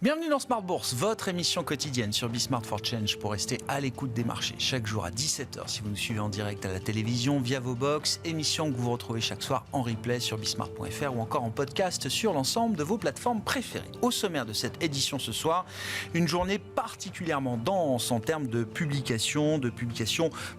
Bienvenue dans Smart Bourse, votre émission quotidienne sur Bismart for Change pour rester à l'écoute des marchés. Chaque jour à 17h si vous nous suivez en direct à la télévision, via vos box, émission que vous retrouvez chaque soir en replay sur bismart.fr ou encore en podcast sur l'ensemble de vos plateformes préférées. Au sommaire de cette édition ce soir, une journée particulièrement dense en termes de publications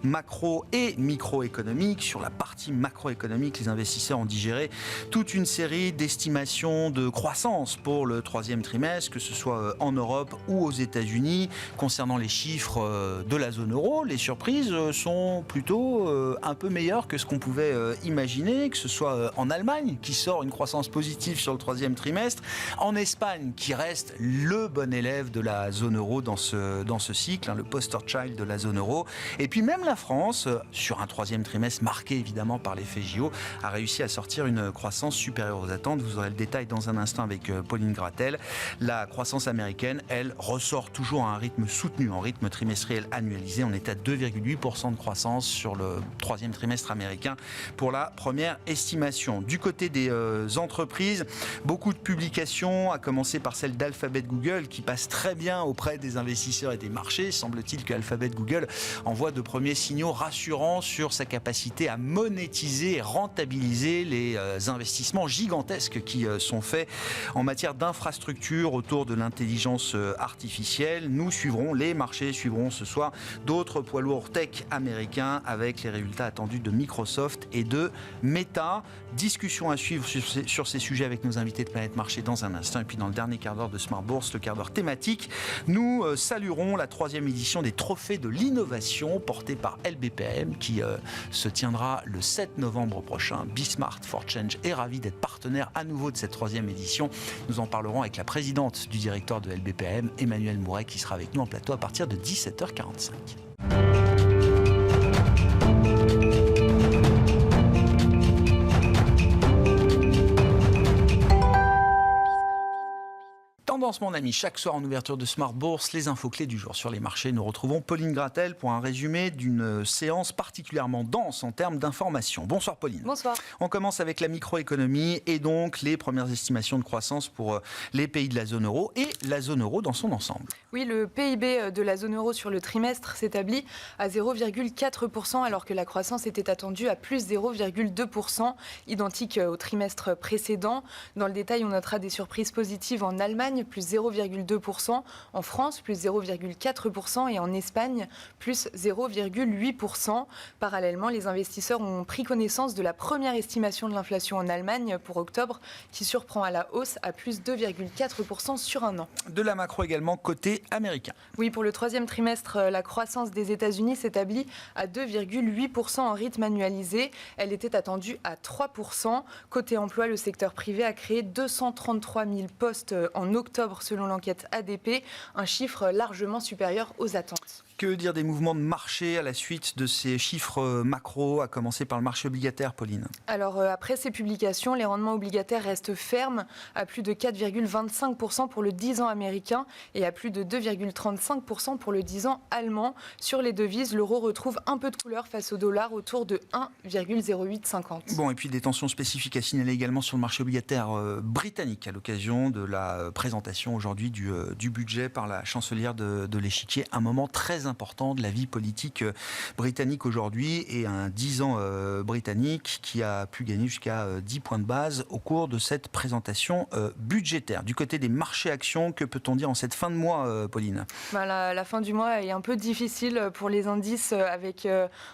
macro et microéconomiques. Sur la partie macroéconomique, les investisseurs ont digéré toute une série d'estimations de croissance pour le troisième trimestre, que ce soit en Europe ou aux États-Unis. Concernant les chiffres de la zone euro, les surprises sont plutôt un peu meilleures que ce qu'on pouvait imaginer, que ce soit en Allemagne, qui sort une croissance positive sur le troisième trimestre, en Espagne, qui reste le bon élève de la zone euro dans ce cycle, le poster child de la zone euro. Et puis même la France, sur un troisième trimestre marqué évidemment par l'effet JO, a réussi à sortir une croissance supérieure aux attentes. Vous aurez le détail dans un instant avec Pauline Grattel. La croissance américaine, elle, ressort toujours à un rythme soutenu, en rythme trimestriel annualisé. On est à 2,8% de croissance sur le troisième trimestre américain pour la première estimation. Du côté des entreprises, beaucoup de publications, à commencer par celle d'Alphabet Google, qui passe très bien auprès des investisseurs et des marchés. Semble-t-il qu'Alphabet Google envoie de premiers signaux rassurants sur sa capacité à monétiser et rentabiliser les investissements gigantesques qui sont faits en matière d'infrastructure autour de l'intelligence artificielle. Nous suivrons, les marchés suivront ce soir d'autres poids lourds tech américains avec les résultats attendus de Microsoft et de Meta. Discussion à suivre sur ces sujets avec nos invités de Planète Marché dans un instant. Et puis dans le dernier quart d'heure de Smart Bourse, le quart d'heure thématique, nous saluerons la troisième édition des Trophées de l'innovation portée par LBPM qui se tiendra le 7 novembre prochain. Bismart for Change est ravi d'être partenaire à nouveau de cette troisième édition. Nous en parlerons avec la présidente du directoire de LBPM, Emmanuelle Mouret, qui sera avec nous en plateau à partir de 17h45. Tendance, mon ami, chaque soir en ouverture de Smart Bourse, les infos clés du jour sur les marchés. Nous retrouvons Pauline Grattel pour un résumé d'une séance particulièrement dense en termes d'information. Bonsoir Pauline. Bonsoir. On commence avec la microéconomie et donc les premières estimations de croissance pour les pays de la zone euro et la zone euro dans son ensemble. Oui, le PIB de la zone euro sur le trimestre s'établit à 0,4% alors que la croissance était attendue à plus 0,2%, identique au trimestre précédent. Dans le détail, on notera des surprises positives en Allemagne, plus 0,2%, en France, plus 0,4% et en Espagne, plus 0,8%. Parallèlement, les investisseurs ont pris connaissance de la première estimation de l'inflation en Allemagne pour octobre, qui surprend à la hausse à plus 2,4% sur un an. De la macro également, côté américain. Oui, pour le troisième trimestre, la croissance des États-Unis s'établit à 2,8% en rythme annualisé. Elle était attendue à 3%. Côté emploi, le secteur privé a créé 233 000 postes en octobre selon l'enquête ADP, un chiffre largement supérieur aux attentes. Que dire des mouvements de marché à la suite de ces chiffres macro, à commencer par le marché obligataire, Pauline? Alors, après ces publications, les rendements obligataires restent fermes à plus de 4,25% pour le 10 ans américain et à plus de 2,35% pour le 10 ans allemand. Sur les devises, l'euro retrouve un peu de couleur face au dollar autour de 1,0850. Bon, et puis des tensions spécifiques à signaler également sur le marché obligataire britannique à l'occasion de la présentation aujourd'hui du budget par la chancelière de l'échiquier. Un moment très important de la vie politique britannique aujourd'hui et un 10 ans britannique qui a pu gagner jusqu'à 10 points de base au cours de cette présentation budgétaire. Du côté des marchés actions, que peut-on dire en cette fin de mois, Pauline? La fin du mois est un peu difficile pour les indices avec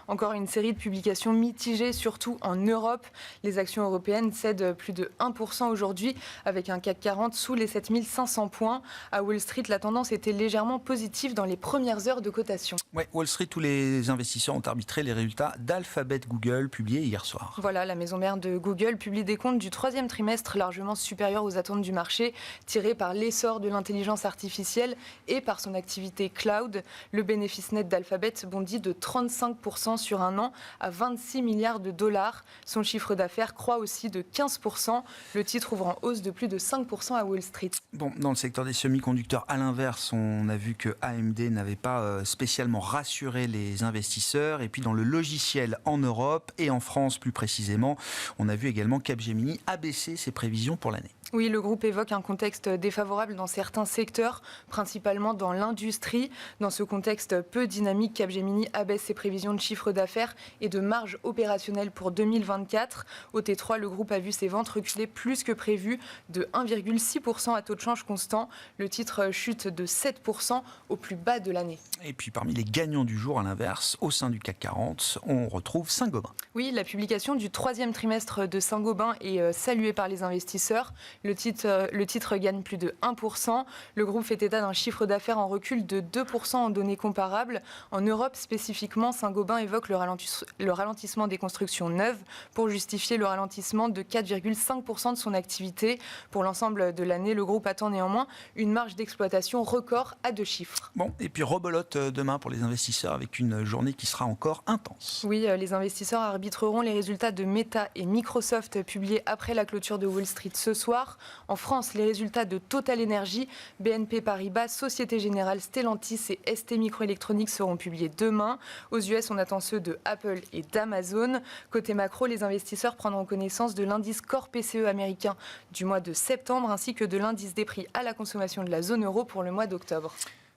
encore une série de publications mitigées, surtout en Europe. Les actions européennes cèdent plus de 1% aujourd'hui avec un CAC 40 sous les 7500 points. À Wall Street, la tendance était légèrement positive dans les premières heures de cotation. Ouais, Wall Street, tous les investisseurs ont arbitré les résultats d'Alphabet Google publiés hier soir. Voilà, la maison mère de Google publie des comptes du troisième trimestre largement supérieurs aux attentes du marché, tirés par l'essor de l'intelligence artificielle et par son activité cloud. Le bénéfice net d'Alphabet bondit de 35% sur un an à 26 milliards de dollars. Son chiffre d'affaires croît aussi de 15%. Le titre ouvre en hausse de plus de 5% à Wall Street. Bon, dans le secteur des semi-conducteurs, à l'inverse, on a vu que AMD n'avait pas spécialement rassuré les investisseurs. Et puis dans le logiciel en Europe et en France plus précisément, on a vu également Capgemini abaisser ses prévisions pour l'année. Oui, le groupe évoque un contexte défavorable dans certains secteurs, principalement dans l'industrie. Dans ce contexte peu dynamique, Capgemini abaisse ses prévisions de chiffre d'affaires et de marge opérationnelle pour 2024. Au T3, le groupe a vu ses ventes reculer plus que prévu de 1,6% à taux de change constant. Le titre chute de 7% au plus bas de l'année. Et puis parmi les gagnants du jour, à l'inverse, au sein du CAC 40, on retrouve Saint-Gobain. Oui, la publication du 3e trimestre de Saint-Gobain est saluée par les investisseurs. Le titre gagne plus de 1%. Le groupe fait état d'un chiffre d'affaires en recul de 2% en données comparables. En Europe spécifiquement, Saint-Gobain évoque le ralentissement des constructions neuves pour justifier le ralentissement de 4,5% de son activité. Pour l'ensemble de l'année, le groupe attend néanmoins une marge d'exploitation record à 2 chiffres. Bon, et puis rebelote demain pour les investisseurs avec une journée qui sera encore intense. Oui, les investisseurs arbitreront les résultats de Meta et Microsoft publiés après la clôture de Wall Street ce soir. En France, les résultats de Total Energy, BNP Paribas, Société Générale, Stellantis et ST Microelectronics seront publiés demain. Aux US, on attend ceux de Apple et d'Amazon. Côté macro, les investisseurs prendront connaissance de l'indice Core PCE américain du mois de septembre ainsi que de l'indice des prix à la consommation de la zone euro pour le mois d'octobre.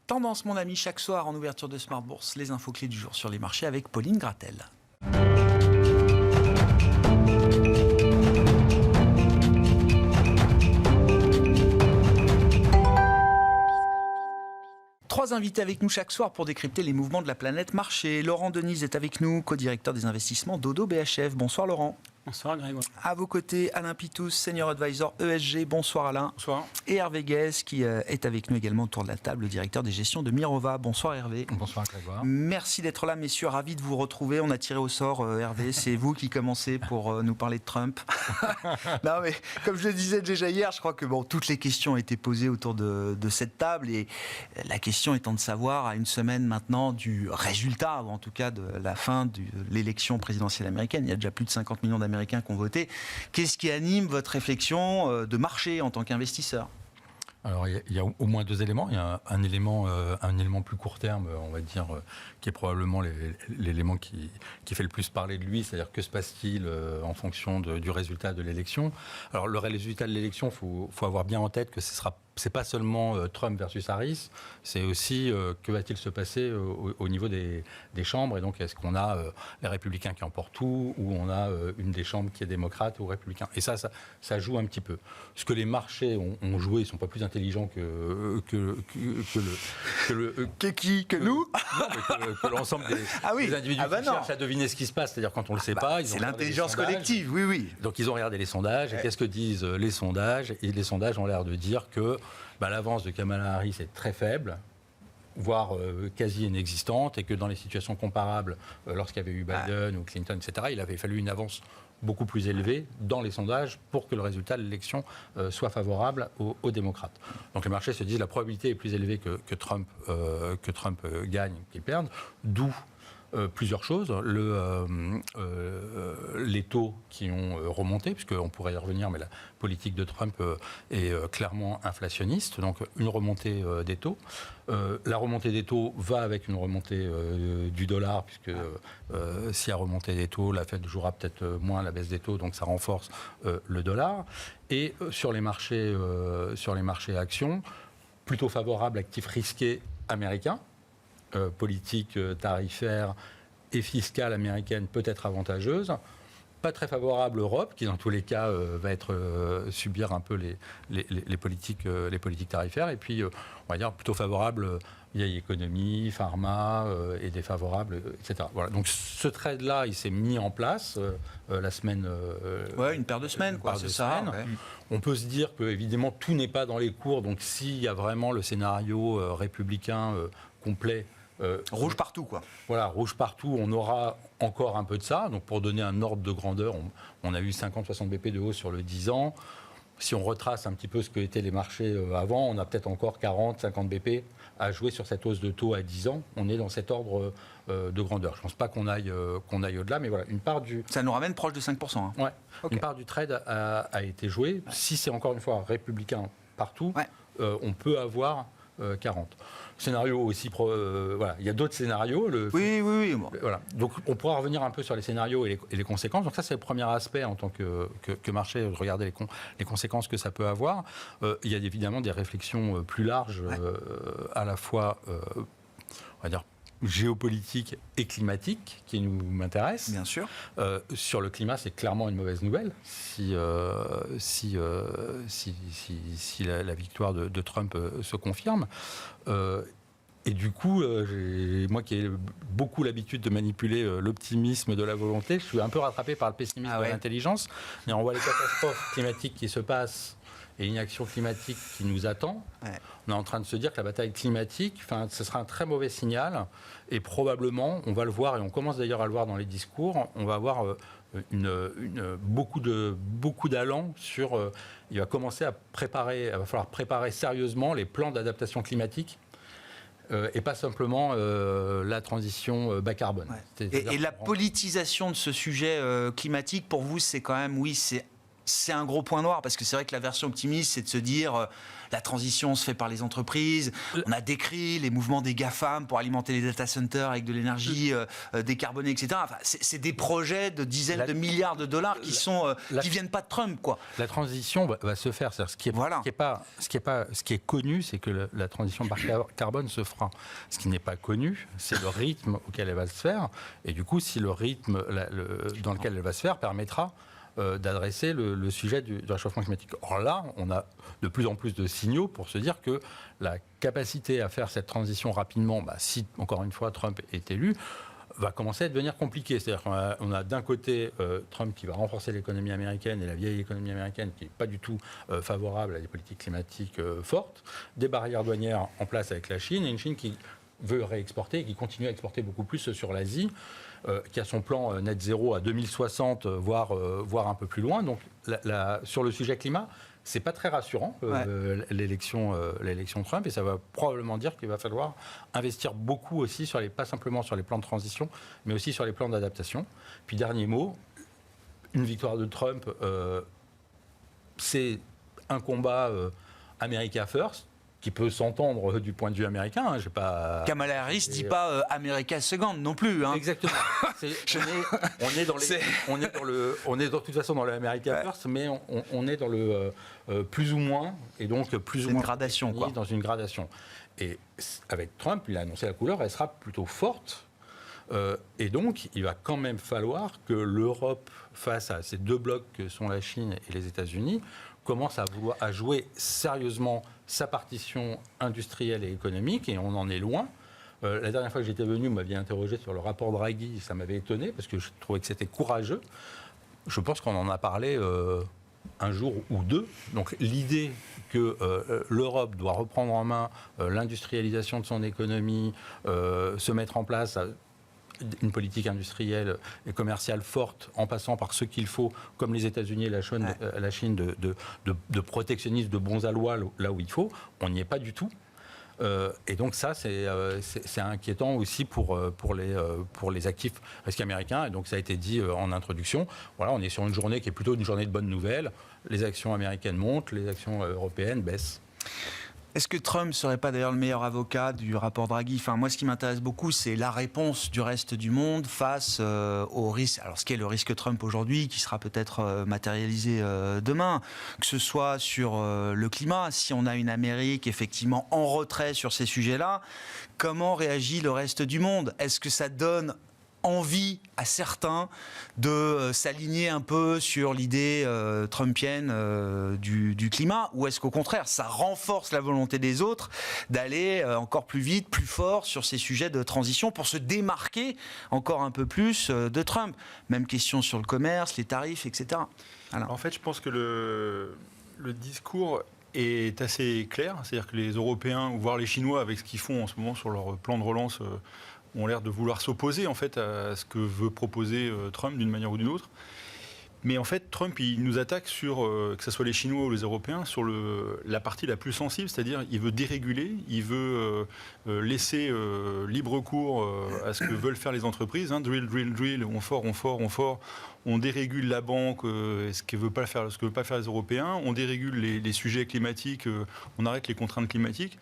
Tendance, mon ami, chaque soir en ouverture de Smart Bourse, les infos clés du jour sur les marchés avec Pauline Gratel. Trois invités avec nous chaque soir pour décrypter les mouvements de la planète marché. Laurent Denise est avec nous, co-directeur des investissements d'Odo BHF. Bonsoir Laurent. Bonsoir Grégoire. À vos côtés, Alain Pitous, Senior Advisor ESG. Bonsoir Alain. Bonsoir. Et Hervé Guez qui est avec nous également autour de la table, le directeur des gestions de Mirova. Bonsoir Hervé. Bonsoir Grégoire. Merci d'être là messieurs, ravi de vous retrouver. On a tiré au sort Hervé, c'est vous qui commencez pour nous parler de Trump. Non mais comme je le disais déjà hier, je crois que toutes les questions ont été posées autour de cette table et la question étant de savoir à une semaine maintenant du résultat, ou en tout cas de la fin de l'élection présidentielle américaine, il y a déjà plus de 50 millions d'Américains qui ont voté. Qu'est-ce qui anime votre réflexion de marché en tant qu'investisseur ? Alors il y a au moins deux éléments. Il y a un élément plus court terme, on va dire, qui est probablement l'élément qui fait le plus parler de lui, c'est-à-dire que se passe-t-il en fonction du résultat de l'élection. Alors le résultat de l'élection, faut avoir bien en tête que c'est pas seulement Trump versus Harris, c'est aussi que va-t-il se passer au niveau des chambres, et donc est-ce qu'on a les républicains qui emportent tout, ou on a une des chambres qui est démocrate ou républicain. Et ça joue un petit peu. Ce que les marchés ont joué, ils ne sont pas plus intelligents que nous que l'ensemble des individus qui cherchent à deviner ce qui se passe. C'est-à-dire quand on ne le sait pas. C'est l'intelligence collective, oui. Donc ils ont regardé les sondages, et qu'est-ce que disent les sondages ? Et les sondages ont l'air de dire que l'avance de Kamala Harris est très faible, voire quasi inexistante, et que dans les situations comparables, lorsqu'il y avait eu Biden ou Clinton, etc., il avait fallu une avance beaucoup plus élevée dans les sondages pour que le résultat de l'élection soit favorable aux démocrates. Donc les marchés se disent que la probabilité est plus élevée que Trump gagne, qu'il perde, d'où plusieurs choses. Les taux qui ont remonté, puisqu'on pourrait y revenir, mais la politique de Trump est clairement inflationniste, donc une remontée des taux. La remontée des taux va avec une remontée du dollar, puisque s'il y a remontée des taux, la Fed jouera peut-être moins la baisse des taux, donc ça renforce le dollar. Et sur les marchés actions, plutôt favorable, actifs risqués américains. Politique tarifaire et fiscale américaine peut être avantageuse. Pas très favorable Europe, qui dans tous les cas va subir un peu les politiques tarifaires. Et puis, on va dire plutôt favorable vieille économie, pharma et défavorable, etc. Voilà. Donc ce trade-là, il s'est mis en place la semaine. Une paire de semaines, quoi. C'est ça. Ouais. On peut se dire que évidemment tout n'est pas dans les cours. Donc s'il y a vraiment le scénario républicain complet. Rouge partout, quoi. Voilà, rouge partout, on aura encore un peu de ça. Donc pour donner un ordre de grandeur, on a eu 50-60 BP de hausse sur le 10 ans. Si on retrace un petit peu ce que étaient les marchés avant, on a peut-être encore 40-50 BP à jouer sur cette hausse de taux à 10 ans. On est dans cet ordre de grandeur. Je ne pense pas qu'on aille au-delà, mais voilà, une part du... Ça nous ramène proche de 5%. Hein. Ouais, okay. Une part du trade a été jouée. Si c'est encore une fois républicain partout, on peut avoir 40. scénario aussi, voilà, il y a d'autres scénarios. Oui. Bon. Voilà. Donc on pourra revenir un peu sur les scénarios et les conséquences. Donc ça, c'est le premier aspect en tant que marché, regarder les conséquences que ça peut avoir. Il y a évidemment des réflexions plus larges, à la fois, on va dire, géopolitique et climatique qui m'intéresse. Bien sûr. Sur le climat, c'est clairement une mauvaise nouvelle si la victoire de Trump se confirme. Et du coup, moi qui ai beaucoup l'habitude de manipuler l'optimisme de la volonté, je suis un peu rattrapé par le pessimisme de l'intelligence. Et on voit les catastrophes climatiques qui se passent et une action climatique qui nous attend. Ouais. On est en train de se dire que la bataille climatique, ce sera un très mauvais signal. Et probablement, on va le voir, et on commence d'ailleurs à le voir dans les discours, on va avoir beaucoup d'allant sur... il va commencer à falloir préparer sérieusement les plans d'adaptation climatique. Et pas simplement la transition bas carbone. Ouais. Et la politisation de ce sujet climatique, pour vous, c'est quand même, c'est un gros point noir, parce que c'est vrai que la version optimiste, c'est de se dire la transition se fait par les entreprises. On a décrit les mouvements des GAFAM pour alimenter les data centers avec de l'énergie décarbonée, etc. Enfin, c'est des projets de dizaines de milliards de dollars qui viennent pas de Trump, quoi. La transition va se faire. Ce qui est connu, c'est que la transition bas carbone se fera. Ce qui n'est pas connu, c'est le rythme auquel elle va se faire. Et du coup, si le rythme dans lequel elle va se faire permettra d'adresser le sujet du réchauffement climatique. Or là, on a de plus en plus de signaux pour se dire que la capacité à faire cette transition rapidement, si, encore une fois, Trump est élu, va commencer à devenir compliqué. C'est-à-dire qu'on a d'un côté Trump qui va renforcer l'économie américaine et la vieille économie américaine qui n'est pas du tout favorable à des politiques climatiques fortes, des barrières douanières en place avec la Chine, et une Chine qui veut réexporter et qui continue à exporter beaucoup plus sur l'Asie, qui a son plan net zéro à 2060, voire un peu plus loin. Donc sur le sujet climat, c'est pas très rassurant l'élection Trump, et ça va probablement dire qu'il va falloir investir beaucoup aussi pas simplement sur les plans de transition, mais aussi sur les plans d'adaptation. Puis dernier mot, une victoire de Trump, c'est un combat America First, qui peut s'entendre du point de vue américain. Hein, Kamala Harris ne dit pas America Second non plus. Hein. Exactement. On est de toute façon dans le America First, mais on est dans le plus ou moins, et donc plus ou moins une gradation, quoi. Dans une gradation. Et avec Trump, il a annoncé la couleur, elle sera plutôt forte. Et donc, il va quand même falloir que l'Europe, face à ces deux blocs que sont la Chine et les États-Unis, commence à jouer sérieusement sa partition industrielle et économique, et on en est loin. La dernière fois que j'étais venu, vous m'aviez interrogé sur le rapport Draghi, ça m'avait étonné, parce que je trouvais que c'était courageux. Je pense qu'on en a parlé un jour ou deux. Donc l'idée que l'Europe doit reprendre en main l'industrialisation de son économie, se mettre en place une politique industrielle et commerciale forte, en passant par ce qu'il faut, comme les États-Unis et la Chine, de protectionnisme, de bons aloi là où il faut, on n'y est pas du tout. Et donc ça, c'est inquiétant aussi pour les actifs risques américains. Et donc ça a été dit en introduction. Voilà, on est sur une journée qui est plutôt une journée de bonnes nouvelles. Les actions américaines montent, les actions européennes baissent. Est-ce que Trump ne serait pas d'ailleurs le meilleur avocat du rapport Draghi ? Enfin, moi, ce qui m'intéresse beaucoup, c'est la réponse du reste du monde face au risque. Alors, ce qu'est le risque Trump aujourd'hui, qui sera peut-être matérialisé demain, que ce soit sur le climat, si on a une Amérique effectivement en retrait sur ces sujets-là, comment réagit le reste du monde ? Est-ce que ça donne envie à certains de s'aligner un peu sur l'idée trumpienne du climat, ou est-ce qu'au contraire ça renforce la volonté des autres d'aller encore plus vite, plus fort sur ces sujets de transition pour se démarquer encore un peu plus de Trump ? Même question sur le commerce, les tarifs, etc. En fait, je pense que le discours est assez clair, c'est-à-dire que les Européens, voire les Chinois, avec ce qu'ils font en ce moment sur leur plan de relance, ont l'air de vouloir s'opposer en fait à ce que veut proposer Trump d'une manière ou d'une autre. Mais en fait, Trump, il nous attaque sur, que ce soit les Chinois ou les Européens, sur la partie la plus sensible, c'est-à-dire il veut déréguler, il veut laisser libre cours à ce que veulent faire les entreprises. Hein, drill, drill, drill, on fort. On dérégule la banque, ce que veulent pas faire les Européens. On dérégule les sujets climatiques, on arrête les contraintes climatiques.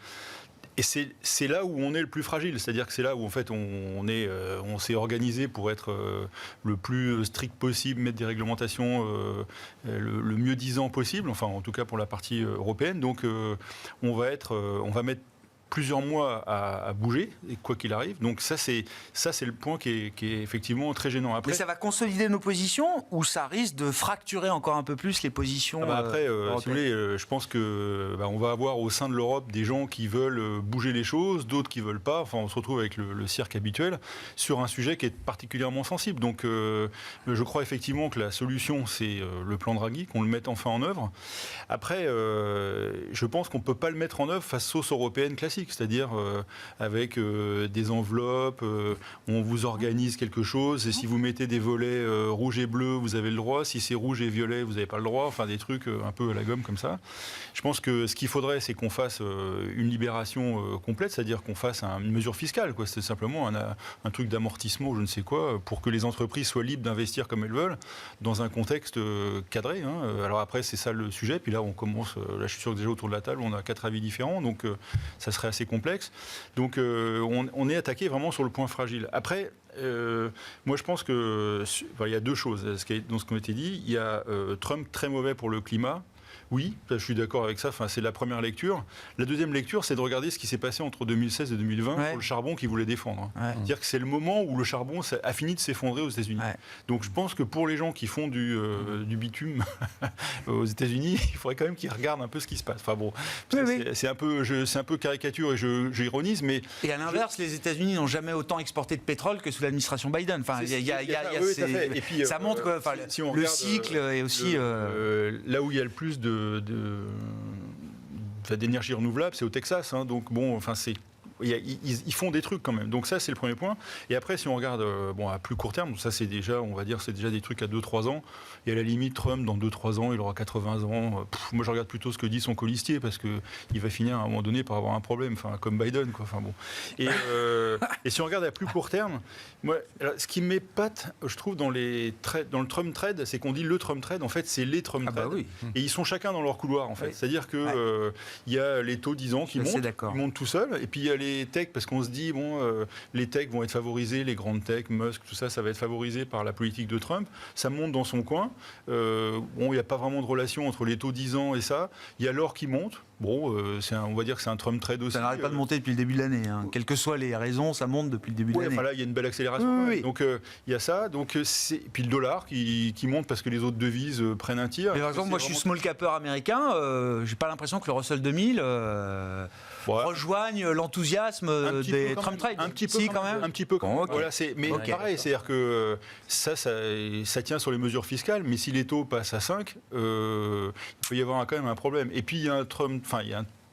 Et c'est là où on est le plus fragile, c'est-à-dire que c'est là où en fait on s'est organisé pour être le plus strict possible, mettre des réglementations le mieux disant possible, enfin en tout cas pour la partie européenne. Donc on va mettre plusieurs mois à bouger, quoi qu'il arrive. Donc ça c'est le point qui est effectivement très gênant. Après, mais ça va consolider nos positions ou ça risque de fracturer encore un peu plus les positions après, si vous voulez, je pense que on va avoir au sein de l'Europe des gens qui veulent bouger les choses, d'autres qui veulent pas. Enfin, on se retrouve avec le cirque habituel sur un sujet qui est particulièrement sensible. Donc je crois effectivement que la solution, c'est le plan Draghi, qu'on le mette enfin en œuvre. Après, je pense qu'on peut pas le mettre en œuvre face sauce européenne classique. C'est-à-dire avec des enveloppes, on vous organise quelque chose, et si vous mettez des volets rouge et bleu, vous avez le droit, si c'est rouge et violet, vous n'avez pas le droit, enfin des trucs un peu à la gomme comme ça. Je pense que ce qu'il faudrait, c'est qu'on fasse une libération complète, c'est-à-dire qu'on fasse une mesure fiscale, quoi. C'est simplement un truc d'amortissement, je ne sais quoi, pour que les entreprises soient libres d'investir comme elles veulent, dans un contexte cadré. Alors après, c'est ça le sujet, puis là on commence, là je suis sûr que déjà autour de la table, on a 4 avis différents, donc ça serait assez complexe. Donc on est attaqué vraiment sur le point fragile. Après, moi je pense que il y a deux choses dans ce qui a été dit. Il y a Trump très mauvais pour le climat. Oui, je suis d'accord avec ça, c'est la première lecture. La deuxième lecture, c'est de regarder ce qui s'est passé entre 2016 et 2020 pour le charbon qu'il voulait défendre. C'est-à-dire que c'est le moment où le charbon a fini de s'effondrer aux États-Unis. Donc je pense que pour les gens qui font du bitume aux États-Unis, il faudrait quand même qu'ils regardent un peu ce qui se passe. Enfin bon, c'est un peu caricature et j'ironise, mais... Et à l'inverse, les États-Unis n'ont jamais autant exporté de pétrole que sous l'administration Biden. Enfin, ça montre que le cycle est aussi... là où il y a le plus d'énergie renouvelable, c'est au Texas. Donc bon, ils font des trucs quand même. Donc ça, c'est le premier point. Et après, si on regarde à plus court terme, ça c'est déjà, on va dire, c'est déjà des trucs à 2-3 ans. Et à la limite, Trump, dans 2-3 ans, il aura 80 ans. Moi, je regarde plutôt ce que dit son colistier, parce qu'il va finir à un moment donné par avoir un problème, comme Biden, quoi. Enfin bon. Et si on regarde à plus court terme, moi, ce qui m'épate, je trouve, dans le Trump trade, c'est qu'on dit le Trump trade, en fait, c'est les Trump trade. Et ils sont chacun dans leur couloir, en fait. C'est-à-dire que il y a les taux 10 ans qui montent tout seuls, et puis il y a les techs, parce qu'on se dit, les techs vont être favorisés, les grandes techs, Musk, tout ça, ça va être favorisé par la politique de Trump. Ça monte dans son coin. Il n'y a pas vraiment de relation entre les taux 10 ans et ça. Il y a l'or qui monte. Bon, on va dire que c'est un Trump trade aussi. Ça n'arrête pas de monter depuis le début de l'année. Quelles que soient les raisons, ça monte depuis le début de l'année. Là, il y a une belle accélération. Oui. Donc, il y a ça. Donc, puis le dollar qui monte parce que les autres devises prennent un tir. Et par exemple, moi, je suis small capper américain. J'ai pas l'impression que le Russell 2000 rejoigne l'enthousiasme des Trump trades. Un petit peu quand même. Un petit peu quand même. Voilà, mais pareil, c'est-à-dire que ça tient sur les mesures fiscales, mais si les taux passent à 5, il peut y avoir quand même un problème. Et puis, il y a un Trump...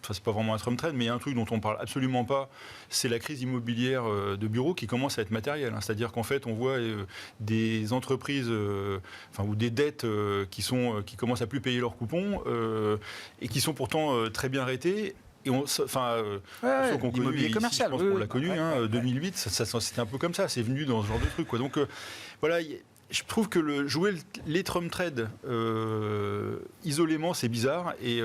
c'est pas vraiment un Trump trade, mais il y a un truc dont on parle absolument pas, c'est la crise immobilière de bureaux qui commence à être matérielle. C'est-à-dire qu'en fait, on voit des entreprises, ou des dettes qui commencent à plus payer leurs coupons et qui sont pourtant très bien ratées. Et l'immobilier commercial, je pense qu'on l'a connu, 2008, c'était un peu comme ça, c'est venu dans ce genre de truc, quoi. Donc voilà. Je trouve que jouer les Trump trades isolément, c'est bizarre, et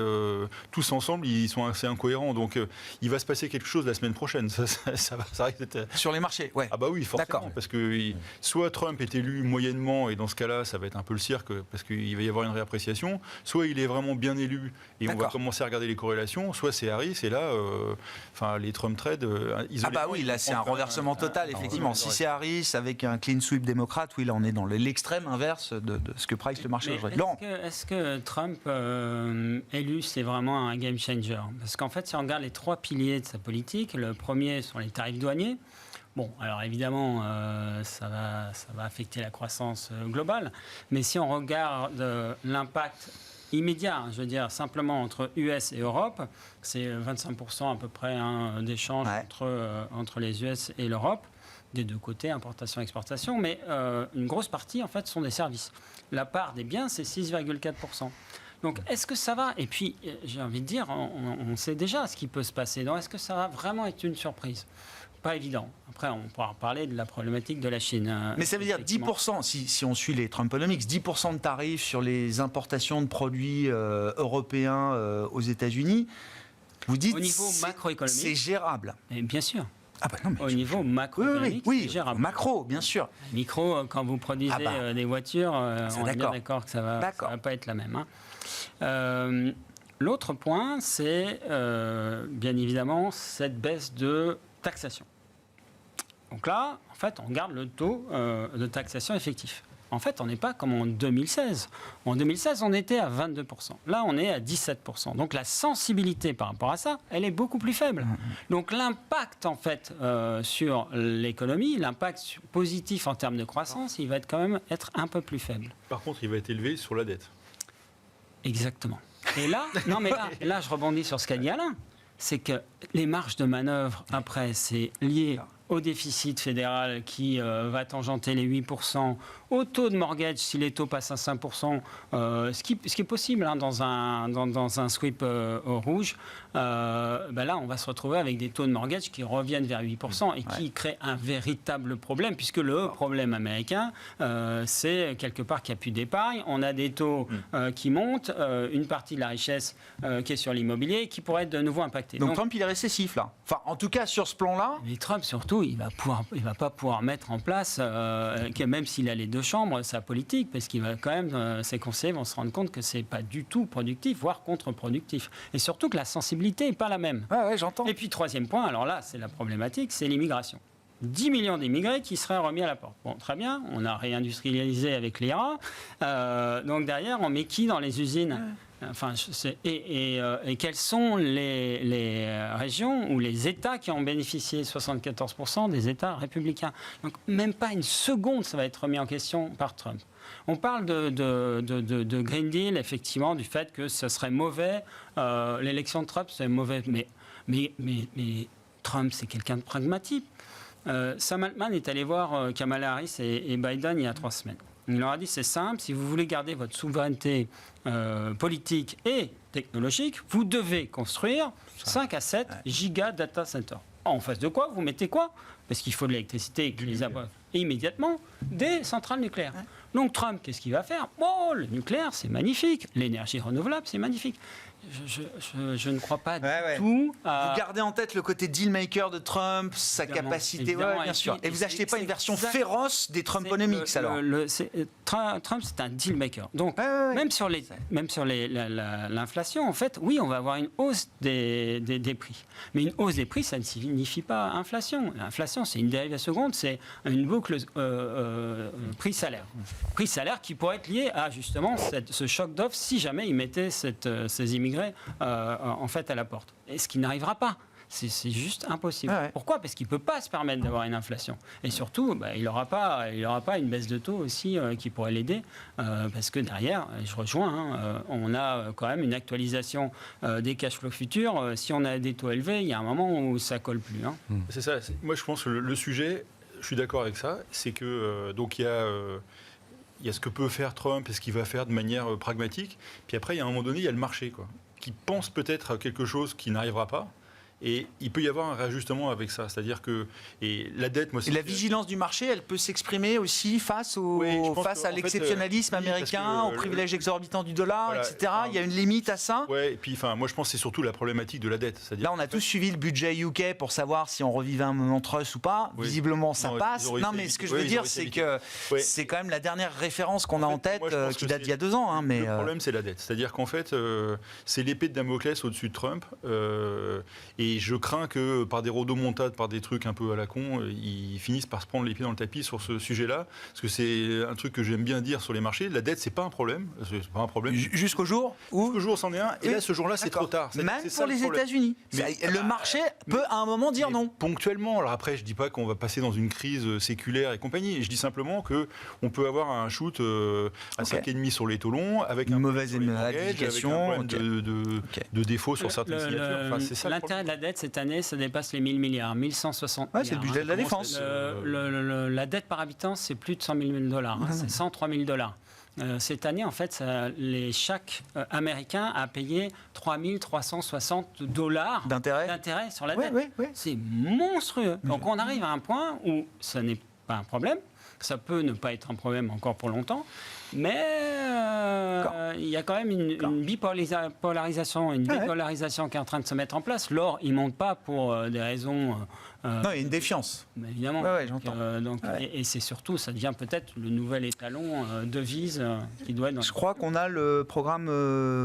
tous ensemble, ils sont assez incohérents. Donc, il va se passer quelque chose la semaine prochaine. Ça risque d'être... Sur les marchés, ouais. Ah bah oui, forcément. Parce que soit Trump est élu moyennement, et dans ce cas-là, ça va être un peu le cirque, parce qu'il va y avoir une réappréciation. Soit il est vraiment bien élu, et on va commencer à regarder les corrélations. Soit c'est Harris, et là, les Trump trades isolément... Ah bah oui, là, c'est un renversement total, effectivement. Si c'est Harris, avec un clean sweep démocrate, oui, là, on est dans l'extrême inverse de ce que price le marché aujourd'hui. Est-ce que Trump élu, c'est vraiment un game changer? Parce qu'en fait, si on regarde les 3 piliers de sa politique, le premier sont les tarifs douaniers. Bon, alors évidemment, ça va affecter la croissance globale, mais si on regarde l'impact immédiat, je veux dire simplement entre US et Europe, c'est 25% à peu près d'échange entre les US et l'Europe. Des deux côtés, importation-exportation, mais une grosse partie, en fait, sont des services. La part des biens, c'est 6,4%. Donc, est-ce que ça va? Et puis, j'ai envie de dire, on sait déjà ce qui peut se passer. Donc, est-ce que ça va vraiment être une surprise? Pas évident. Après, on pourra parler de la problématique de la Chine. Mais ça veut dire 10%, si on suit les Trumponomics, 10% de tarifs sur les importations de produits européens aux États-Unis. Vous dites Au niveau macroéconomique. c'est gérable. Et bien sûr. Ah bah non, mais Au niveau macroéconomique, oui, c'est gérable. macro, bien sûr. Micro, quand vous produisez des voitures, on est bien d'accord que ça va pas être la même. Hein. L'autre point, c'est bien évidemment cette baisse de taxation. Donc là, en fait, on regarde le taux de taxation effectif. En fait, on n'est pas comme en 2016. En 2016, on était à 22%. Là, on est à 17%. Donc la sensibilité par rapport à ça, elle est beaucoup plus faible. Donc l'impact, en fait, sur l'économie, l'impact positif en termes de croissance, il va quand même être un peu plus faible. Par contre, il va être élevé sur la dette. Exactement. Et là, non mais là, je rebondis sur ce qu'a dit Alain. C'est que les marges de manœuvre, après, c'est lié au déficit fédéral qui va tangenter les 8%, au taux de mortgage, si les taux passent à 5%, ce qui est possible hein, dans un sweep rouge, là, on va se retrouver avec des taux de mortgage qui reviennent vers 8% et qui créent un véritable problème, puisque le problème américain, c'est quelque part qu'il n'y a plus d'épargne, on a des taux qui montent, une partie de la richesse qui est sur l'immobilier, qui pourrait être de nouveau impactée. Donc Trump, il est récessif, là. Enfin, en tout cas, sur ce plan-là... Mais Trump, surtout, il va pas pouvoir mettre en place, même s'il a les deux chambres, sa politique, parce qu'il va quand même, ses conseillers vont se rendre compte que c'est pas du tout productif, voire contre-productif. Et surtout que la sensibilité n'est pas la même. Ouais, j'entends. Et puis, troisième point, alors là, c'est la problématique, c'est l'immigration. 10 millions d'immigrés qui seraient remis à la porte. Bon, très bien, on a réindustrialisé avec l'IRA. Donc derrière, on met qui dans les usines ? Enfin, et quelles sont les régions ou les États qui ont bénéficié 74% des États républicains. Donc même pas une seconde, ça va être remis en question par Trump. On parle de Green Deal, effectivement, du fait que ce serait mauvais. L'élection de Trump, c'est mauvais. Mais Trump, c'est quelqu'un de pragmatique. Sam Altman est allé voir Kamala Harris et Biden il y a 3 semaines. Il leur a dit, c'est simple, si vous voulez garder votre souveraineté politique et technologique, vous devez construire 5 à 7 giga data centers. En face de quoi? Vous mettez quoi? Parce qu'il faut de l'électricité qui les aborde immédiatement, des centrales nucléaires. Donc Trump, qu'est-ce qu'il va faire? Oh, le nucléaire, c'est magnifique. L'énergie renouvelable, c'est magnifique. Je ne crois pas du tout à... Vous gardez en tête le côté dealmaker de Trump, sa capacité, bien sûr. Et vous n'achetez pas une version féroce des Trumponomics, alors Trump, c'est un dealmaker. Donc, même sur l'inflation, en fait, oui, on va avoir une hausse des prix. Mais une hausse des prix, ça ne signifie pas inflation. L'inflation, c'est une dérivée seconde, c'est une boucle prix-salaire. Prix-salaire qui pourrait être lié à, justement, ce choc d'offre si jamais ils mettaient ces immigrés en fait à la porte. Et ce qui n'arrivera pas. C'est juste impossible. Pourquoi? Parce qu'il ne peut pas se permettre d'avoir une inflation. Et surtout, il n'aura pas une baisse de taux aussi qui pourrait l'aider. Parce que derrière, je rejoins, on a quand même une actualisation des cash flows futurs. Si on a des taux élevés, il y a un moment où ça ne colle plus. Hein. C'est ça. Moi, je pense que le sujet, je suis d'accord avec ça, c'est que donc il y a ce que peut faire Trump et ce qu'il va faire de manière pragmatique. Puis après, il y a un moment donné, il y a le marché, qui pense peut-être à quelque chose qui n'arrivera pas. Et il peut y avoir un réajustement avec ça. C'est-à-dire que la dette... Moi, et la vigilance du marché, elle peut s'exprimer aussi face à l'exceptionnalisme américain, aux privilèges exorbitants du dollar, etc. Il y a une limite à ça. Oui, et puis moi je pense que c'est surtout la problématique de la dette. Là, on a tous suivi le budget UK pour savoir si on revivait un moment Truss ou pas. Visiblement, ça passe. Non, mais ce que je veux dire, c'est que c'est quand même la dernière référence qu'on a en tête, qui date d'il y a 2 ans. Le problème, c'est la dette. C'est-à-dire qu'en fait, c'est l'épée de Damoclès au-dessus de Trump. Et je crains que par des rodomontades, par des trucs un peu à la con, ils finissent par se prendre les pieds dans le tapis sur ce sujet-là. Parce que c'est un truc que j'aime bien dire sur les marchés. La dette, c'est pas un problème. C'est pas un problème. Jusqu'au jour où... Jusqu'au jour, c'en est un. Et là, ce jour-là, c'est trop tard. Même pour les États-Unis. Le marché peut à un moment dire non. Ponctuellement. Alors après, je dis pas qu'on va passer dans une crise séculaire et compagnie. Je dis simplement qu'on peut avoir un shoot à 5,5 sur les taux longs, avec une mauvaise indication, avec un problème de défaut sur certaines signatures. C'est ça. L'intérêt de la dette cette année, ça dépasse les 1000 milliards, 1160 milliards. C'est le budget de la défense. La dette par habitant, c'est plus de 100 000 $. C'est 103 000 $. Cette année, en fait, chaque Américain a payé 3 360 $ d'intérêt sur la dette. C'est monstrueux. Donc on arrive à un point où ça n'est pas un problème. ça peut ne pas être un problème encore pour longtemps, mais il y a quand même une bipolarisation qui est en train de se mettre en place. L'or, il ne monte pas pour des raisons... non, il y a une défiance. Évidemment. Ouais, j'entends. Et c'est surtout, ça devient peut-être le nouvel étalon devise qui doit être dans... Je crois qu'on a le programme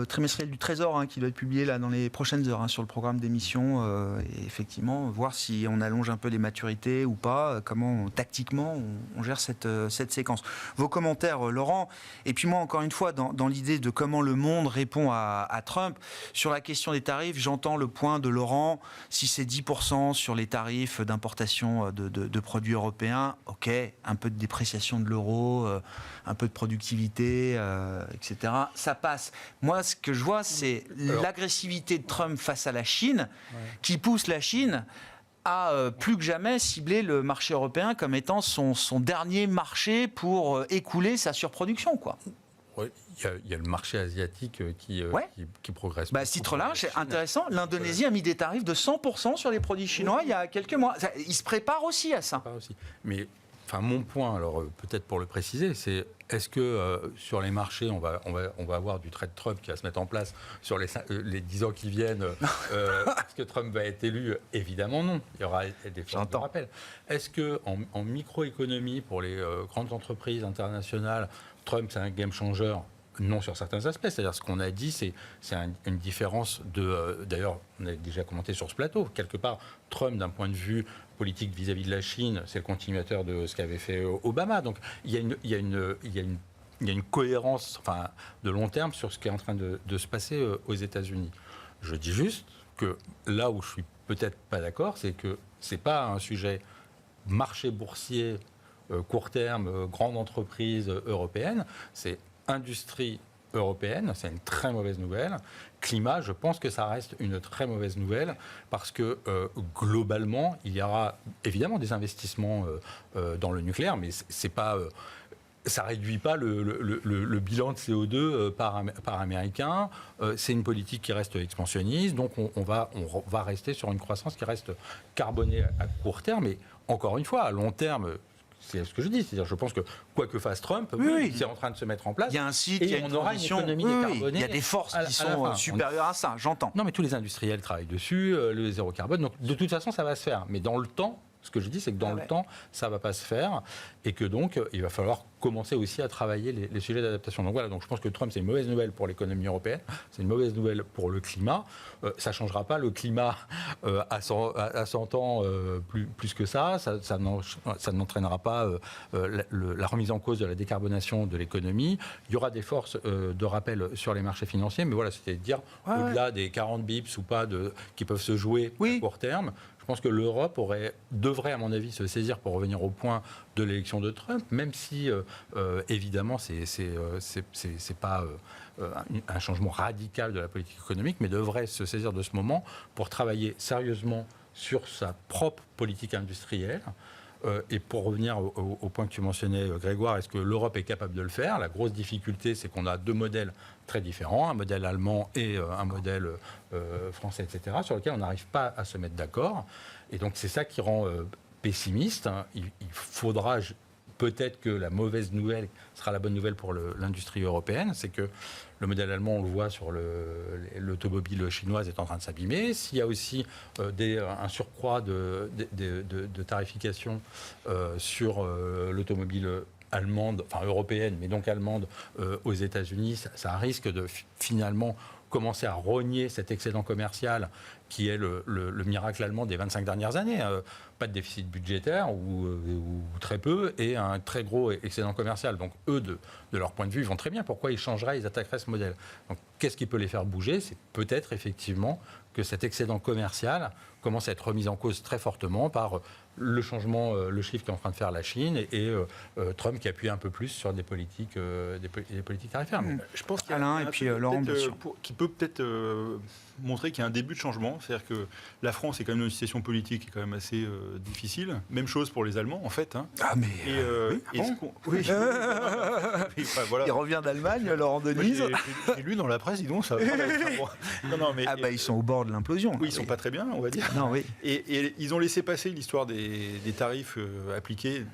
trimestriel du Trésor qui doit être publié là, dans les prochaines heures sur le programme d'émission. Et effectivement, voir si on allonge un peu les maturités ou pas, comment tactiquement on gère cette séquence. Vos commentaires, Laurent. Et puis moi, encore une fois, dans l'idée de comment le monde répond à Trump, sur la question des tarifs, j'entends le point de Laurent. Si c'est 10% sur les tarifs d'importation de produits européens, ok, un peu de dépréciation de l'euro, un peu de productivité, etc. Ça passe. Moi, ce que je vois, c'est l'agressivité de Trump face à la Chine, qui pousse la Chine à plus que jamais cibler le marché européen comme étant son dernier marché pour écouler sa surproduction, quoi. Oui, il y a le marché asiatique qui progresse. À ce titre-là, c'est intéressant. L'Indonésie a mis des tarifs de 100% sur les produits chinois il y a quelques mois. Il se prépare aussi à ça. Mais mon point, alors peut-être pour le préciser, c'est est-ce que sur les marchés, on va avoir du trade Trump qui va se mettre en place sur les 10 ans qui viennent Est-ce que Trump va être élu? Évidemment non. Il y aura des formes de rappel. Est-ce qu'en microéconomie, pour les grandes entreprises internationales, Trump, c'est un game changer? Non, sur certains aspects. C'est-à-dire, ce qu'on a dit, c'est une différence de... D'ailleurs, on a déjà commenté sur ce plateau. Quelque part, Trump, d'un point de vue politique vis-à-vis de la Chine, c'est le continuateur de ce qu'avait fait Obama. Donc, il y a une cohérence de long terme sur ce qui est en train de se passer aux États-Unis. Je dis juste que là où je suis peut-être pas d'accord, c'est que c'est pas un sujet marché boursier, court terme, grande entreprise européenne, c'est industrie européenne, c'est une très mauvaise nouvelle. Climat, je pense que ça reste une très mauvaise nouvelle parce que globalement, il y aura évidemment des investissements dans le nucléaire, mais c'est pas... ça ne réduit pas le bilan de CO2 par américain. C'est une politique qui reste expansionniste, donc on va rester sur une croissance qui reste carbonée à court terme, mais encore une fois, à long terme... C'est ce que je dis, c'est-à-dire je pense que quoi que fasse Trump, c'est en train de se mettre en place. Il y a un cycle, il y a une transition, il y a des forces qui sont supérieures à ça, j'entends. Non, mais tous les industriels travaillent dessus, le zéro carbone, donc de toute façon ça va se faire. Mais dans le temps, ce que je dis, c'est que dans le temps, ça ne va pas se faire et que donc il va falloir commencer aussi à travailler les sujets d'adaptation. Donc voilà, donc je pense que Trump, c'est une mauvaise nouvelle pour l'économie européenne, c'est une mauvaise nouvelle pour le climat. Ça ne changera pas le climat à 100 ans plus que ça. Ça n'entraînera pas la remise en cause de la décarbonation de l'économie. Il y aura des forces de rappel sur les marchés financiers, mais voilà, c'était de dire au-delà des 40 bips ou pas qui peuvent se jouer à court terme. Je pense que l'Europe devrait, à mon avis, se saisir pour revenir au point de l'élection de Trump, même si, évidemment, c'est pas un changement radical de la politique économique, mais devrait se saisir de ce moment pour travailler sérieusement sur sa propre politique industrielle. Et pour revenir au point que tu mentionnais, Grégoire, est-ce que l'Europe est capable de le faire? La grosse difficulté, c'est qu'on a deux modèles très différents, un modèle allemand et un modèle français, etc., sur lequel on n'arrive pas à se mettre d'accord. Et donc c'est ça qui rend pessimiste. Il faudra peut-être que la mauvaise nouvelle sera la bonne nouvelle pour l'industrie européenne, c'est que le modèle allemand, on le voit sur l'automobile chinoise, est en train de s'abîmer. S'il y a aussi un surcroît de tarification sur l'automobile allemande, enfin européenne, mais donc allemande aux États-Unis, ça risque de finalement commencer à rogner cet excédent commercial qui est le miracle allemand des 25 dernières années. Pas de déficit budgétaire ou très peu et un très gros excédent commercial. Donc eux, de leur point de vue, ils vont très bien. Pourquoi ils changeraient, ils attaqueraient ce modèle? Donc qu'est-ce qui peut les faire bouger? C'est peut-être effectivement que cet excédent commercial commence à être remis en cause très fortement par le changement, le chiffre qu'est en train de faire la Chine et Trump qui appuie un peu plus sur des politiques tarifaires. Je pense qu'il y a Alain et puis Laurent, qui peut peut-être montrer qu'il y a un début de changement. C'est-à-dire que la France est quand même une situation politique qui est quand même assez difficile. Même chose pour les Allemands, en fait. Ah, mais... Oui. Il revient d'Allemagne, Laurent Denise. J'ai lu dans la presse, dis donc, ça va pas ils sont au bord de l'implosion. Oui, ils sont pas très bien, on va dire. Non, oui. Et ils ont laissé passer l'histoire des tarifs appliqués.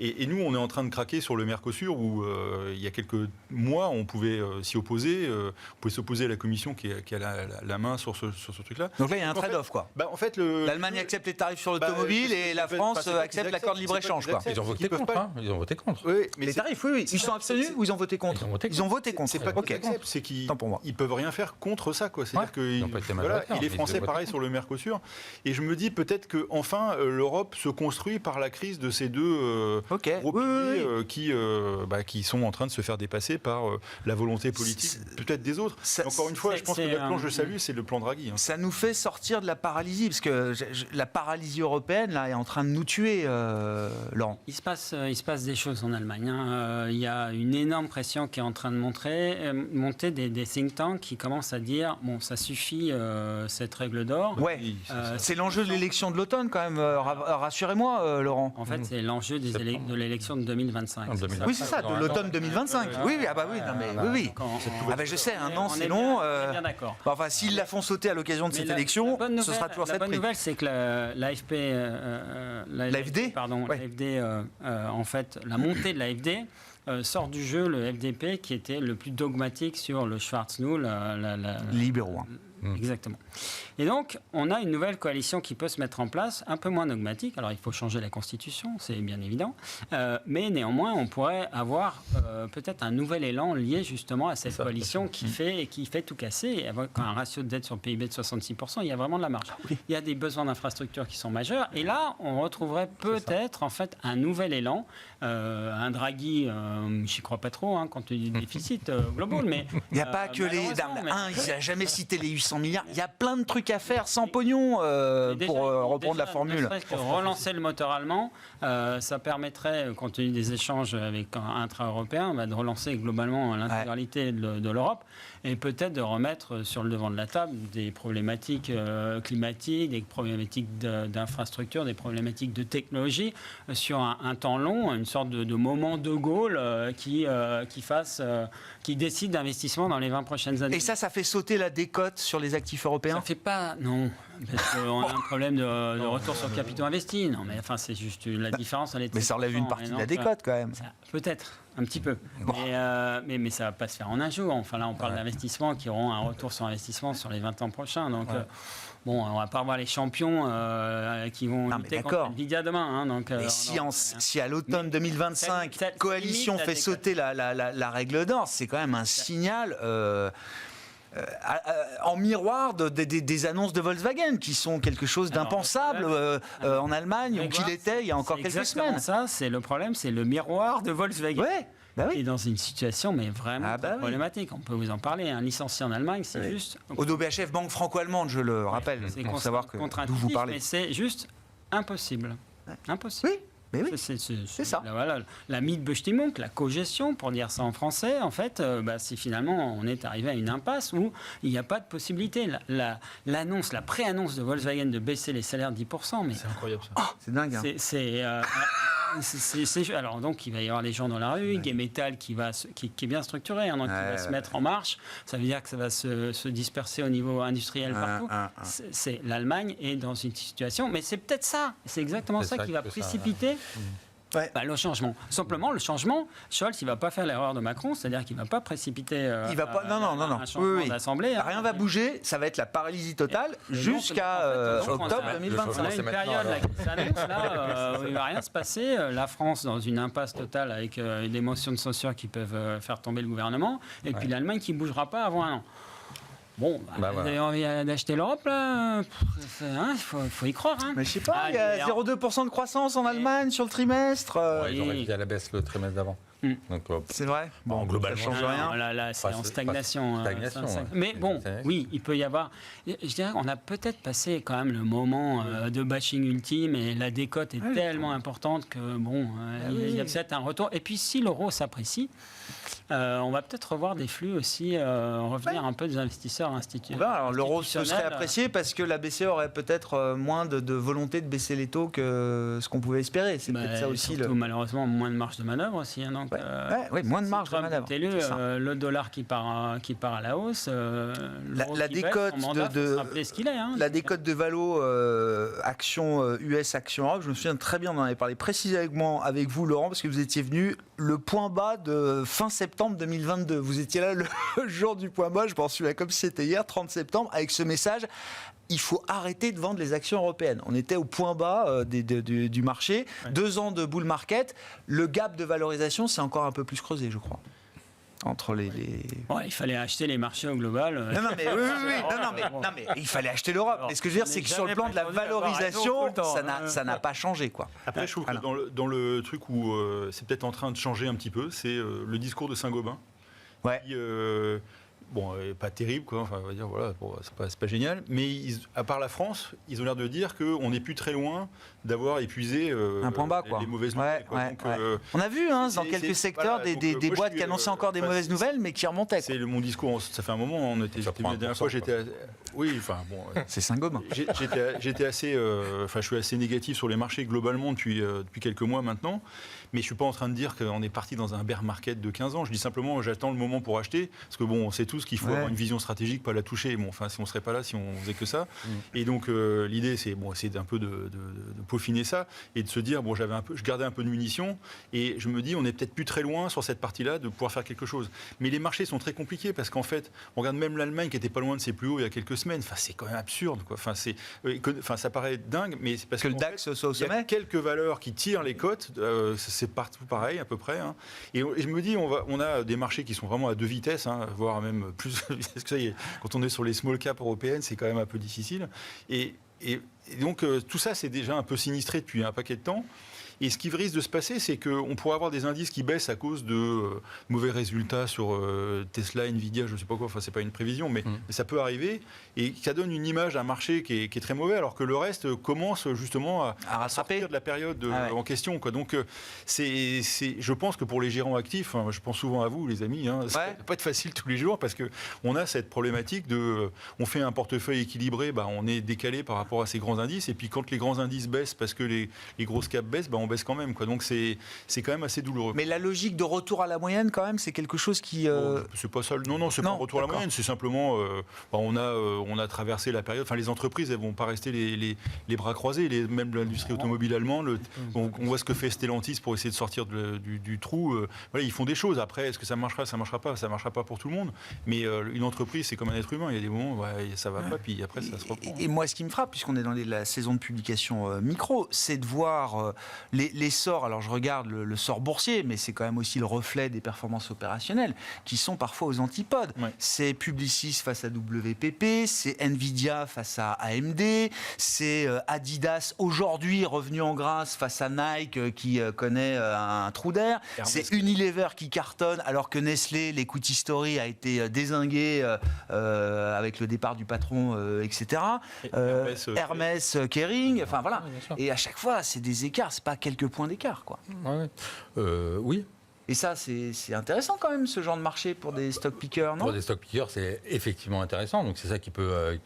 Et nous, on est en train de craquer sur le Mercosur où il y a quelques mois, on pouvait s'y opposer. On pouvait s'opposer à la Commission qui a la main sur ce truc-là. Donc là, il y a un trade-off, quoi. En fait, L'Allemagne accepte les tarifs sur l'automobile et la France accepte l'accord de libre-échange, quoi. Ils ont voté contre. Ils ont voté contre. Oui, mais Les tarifs, oui. Ils sont abstenus ou ils ont voté contre? Ils ont voté contre. C'est pas qu'ils acceptent, c'est qu'ils peuvent rien faire contre ça, quoi. C'est-à-dire que les Français, pareil sur le Mercosur. Et je me dis peut-être que enfin l'Europe se construit par la crise de ces deux gros piliers qui sont en train de se faire dépasser par la volonté politique, peut-être des autres. Encore une fois, je pense que le plan que je salue, c'est le plan Draghi. Ça nous fait sortir de la paralysie, parce que la paralysie européenne là, est en train de nous tuer, Laurent. Il se passe des choses en Allemagne. Il y a une énorme pression qui est en train de monter des think tanks qui commencent à dire bon, ça suffit cette règle d'or. Ouais, c'est l'enjeu de l'élection de l'automne quand même. Rassurez-moi, Laurent. En fait, c'est l'enjeu de l'élection de 2025. Oui, c'est ça, de l'automne 2025. Oui, je sais, un an, c'est long. Bien d'accord. Enfin, s'ils la font sauter à l'occasion de cette élection, ce sera toujours cette prise. La bonne nouvelle, c'est que l'AFD, en fait, la montée de l'AFD sort du jeu le FDP qui était le plus dogmatique sur le Schwarz-Null. Libéraux. Exactement. Et donc, on a une nouvelle coalition qui peut se mettre en place, un peu moins dogmatique. Alors, il faut changer la Constitution, c'est bien évident. Mais néanmoins, on pourrait avoir peut-être un nouvel élan lié justement à cette coalition qui fait tout casser. Et avec un ratio de dette sur le PIB de 66%, il y a vraiment de la marge. Il y a des besoins d'infrastructures qui sont majeurs. Et là, on retrouverait peut-être en fait un nouvel élan. Un Draghi, j'y crois pas trop, compte tenu du déficit global. Mais il n'y a pas que les... il n'a jamais cité les 800 milliards. Il y a plein de trucs à faire sans pognon pour reprendre la formule. Relancer le moteur allemand, ça permettrait, compte tenu des échanges avec intra-européens, de relancer globalement l'intégralité de l'Europe et peut-être de remettre sur le devant de la table des problématiques climatiques, des problématiques d'infrastructures, des problématiques de technologie sur un temps long, une sorte de moment de Gaulle qui décide d'investissement dans les 20 prochaines années. Et ça fait sauter la décote sur les actifs européens? Ça fait pas... Non, parce qu'on a un problème de retour sur capitaux investis. Non, mais enfin, c'est juste la différence. Mais ça enlève une partie de la décote, quand même. Peut-être, un petit peu. Bon. Mais ça ne va pas se faire en un jour. Enfin, là, on parle d'investissements qui auront un retour sur investissement sur les 20 ans prochains. Donc, on ne va pas avoir les champions qui vont lutter contre Nvidia demain. Donc, et si à l'automne 2025, cette coalition fait sauter la règle d'or, c'est quand même un signal... en miroir des annonces de Volkswagen qui sont quelque chose d'impensable en Allemagne, ou qu'il était il y a encore quelques semaines. Ça, c'est le problème, c'est le miroir de Volkswagen. Et dans une situation vraiment problématique. On peut vous en parler. Un licencié en Allemagne, c'est juste... Odo BHF, banque franco-allemande, je le rappelle, pour savoir d'où vous parlez. Mais c'est juste impossible. Impossible. Oui. Mais oui, c'est ça. La Mitbestimmung, la cogestion, pour dire ça en français, en fait, c'est finalement, on est arrivé à une impasse où il n'y a pas de possibilité. La pré-annonce de Volkswagen de baisser les salaires de 10%, mais... C'est incroyable ça. C'est dingue. Alors donc il va y avoir les gens dans la rue, Gay Metal qui est bien structuré, donc qui va se mettre en marche. Ça veut dire que ça va se disperser au niveau industriel partout. C'est l'Allemagne est dans une situation, mais c'est peut-être ça, c'est exactement ça qui va précipiter. Le changement. Simplement, le changement, Scholz, il ne va pas faire l'erreur de Macron, c'est-à-dire qu'il ne va pas précipiter un changement d'assemblée. Rien ne va bouger, ça va être la paralysie totale jusqu'à octobre 2025. On a une période qui s'annonce là où il ne va rien se passer. La France dans une impasse totale avec des motions de censure qui peuvent faire tomber le gouvernement, et puis l'Allemagne qui ne bougera pas avant un an. Bon, vous avez envie d'acheter l'Europe, là, il faut y croire. Mais je sais pas, il y a 0,2% de croissance en Allemagne sur le trimestre. Ils ont révisé à la baisse le trimestre d'avant. C'est vrai. Bon, globalement, ça change rien. Là, c'est en stagnation. Mais bon, oui, il peut y avoir. Je dirais qu'on a peut-être passé quand même le moment de bashing ultime et la décote est tellement importante que il y a peut-être un retour. Et puis si l'euro s'apprécie, On va peut-être revoir des flux aussi, revenir un peu des investisseurs Alors, l'euro se serait institutionnels. apprécié parce que la BCE aurait peut-être moins de volonté de baisser les taux que ce qu'on pouvait espérer. C'est peut-être ça aussi. Surtout, malheureusement, moins de marge de manœuvre aussi. Hein, donc, Ouais, moins de si marge de Trump manœuvre. est élu, C'est ça. le dollar qui part à la hausse, l'euro la qui baisse, décote son mandat, de- faut se rappeler ce qu'il est. Hein. La décote de Valo, action US, action Europe, je me souviens très bien, on en avait parlé précisément avec vous, Laurent, parce que vous étiez venu le point bas de fin septembre 2022. Vous étiez là le jour du point bas, je m'en souviens comme si c'était hier, 30 septembre, avec ce message. Il faut arrêter de vendre les actions européennes. On était au point bas du marché. 2 ans de bull market. Le gap de valorisation s'est encore un peu plus creusé, je crois. Entre les... Ouais, il fallait acheter les marchés au global. Non, mais, non, mais il fallait acheter l'Europe. Alors, Mais ce que je veux dire, on c'est n'est que sur le jamais plan de la prétendu avoir raison tout valorisation, le temps. ça n'a pas changé, quoi. Après, je trouve que dans le truc où c'est peut-être en train de changer un petit peu, c'est le discours de Saint-Gobain. Ouais. Qui, pas terrible, quoi. Enfin, on va dire, voilà, c'est pas génial. Mais à part la France, ils ont l'air de dire qu'on n'est plus très loin d'avoir épuisé Un point bas, quoi. les mauvaises Ouais, nouvelles. Quoi. ouais, Donc, ouais. On a vu dans c'est- quelques c'est- secteurs voilà, des donc, moi, boîtes je qui suis, annonçaient encore des enfin, mauvaises nouvelles, mais qui remontaient. quoi. c'est mon discours. Ça fait un moment. Ça prend La dernière 1%, fois, j'étais. Oui, enfin bon. C'est Saint-Gobain. J'étais assez, je suis assez négatif sur les marchés globalement depuis quelques mois maintenant, mais je suis pas en train de dire qu'on est parti dans un bear market de 15 ans. Je dis simplement, j'attends le moment pour acheter, parce que bon, on sait tous qu'il faut avoir une vision stratégique, pas la toucher. Bon, enfin, si on serait pas là, si on faisait que ça. Et donc l'idée, c'est un peu de peaufiner ça et de se dire, bon, je gardais un peu de munitions, et je me dis, on est peut-être plus très loin sur cette partie-là de pouvoir faire quelque chose. Mais les marchés sont très compliqués parce qu'en fait, on regarde même l'Allemagne qui était pas loin de ses plus hauts il y a quelques semaines. Enfin, c'est quand même absurde, quoi. Enfin, ça paraît dingue, mais c'est parce Que le qu'en DAX soit au il y a sommet. quelques valeurs qui tirent les cotes, c'est partout pareil à peu près. Hein. Et je me dis, on a des marchés qui sont vraiment à 2 vitesses, hein, voire même plus. Parce que ça y est, quand on est sur les small caps européennes, c'est quand même un peu difficile. Et donc tout ça, c'est déjà un peu sinistré depuis un paquet de temps. Et ce qui risque de se passer, c'est qu'on pourrait avoir des indices qui baissent à cause de mauvais résultats sur Tesla, Nvidia, je ne sais pas quoi, enfin c'est pas une prévision, mais ça peut arriver, et ça donne une image d'un marché qui est très mauvais, alors que le reste commence justement à sortir de la période en question, quoi. Donc je pense que pour les gérants actifs, hein, je pense souvent à vous les amis, hein, ça va pas être facile tous les jours, parce qu'on a cette problématique on fait un portefeuille équilibré, on est décalé par rapport à ces grands indices, et puis quand les grands indices baissent parce que les grosses caps baissent, on baisse quand même, quoi. Donc c'est quand même assez douloureux. Mais la logique de retour à la moyenne, quand même, c'est quelque chose qui... C'est pas ça. Non, c'est pas un retour à la moyenne. C'est simplement, on a traversé la période. Enfin, les entreprises, elles vont pas rester les bras croisés. Même l'industrie automobile allemande, on voit ce que fait Stellantis pour essayer de sortir du trou. Voilà, ils font des choses. Après, est-ce que ça marchera? Ça marchera pas. Ça marchera pas pour tout le monde. Mais une entreprise, c'est comme un être humain. Il y a des moments, ça va pas, puis après, ça se reprend. Et moi, ce qui me frappe, puisqu'on est dans la saison de publication micro, c'est de voir l'essor. Alors, je regarde le sort boursier, mais c'est quand même aussi le reflet des performances opérationnelles qui sont parfois aux antipodes. Ouais. C'est Publicis face à WPP, c'est Nvidia face à AMD, c'est Adidas aujourd'hui revenu en grâce face à Nike qui connaît un trou d'air. C'est Unilever qui cartonne alors que Nestlé, l'equity story a été dézingué avec le départ du patron, etc. Hermès, Kering, enfin voilà. Et à chaque fois, c'est des écarts, c'est pas quelques points d'écart, quoi. Oui. Et ça, c'est intéressant quand même, ce genre de marché pour des stock pickers, non? Pour des stock pickers, c'est effectivement intéressant. Donc c'est ça qui peut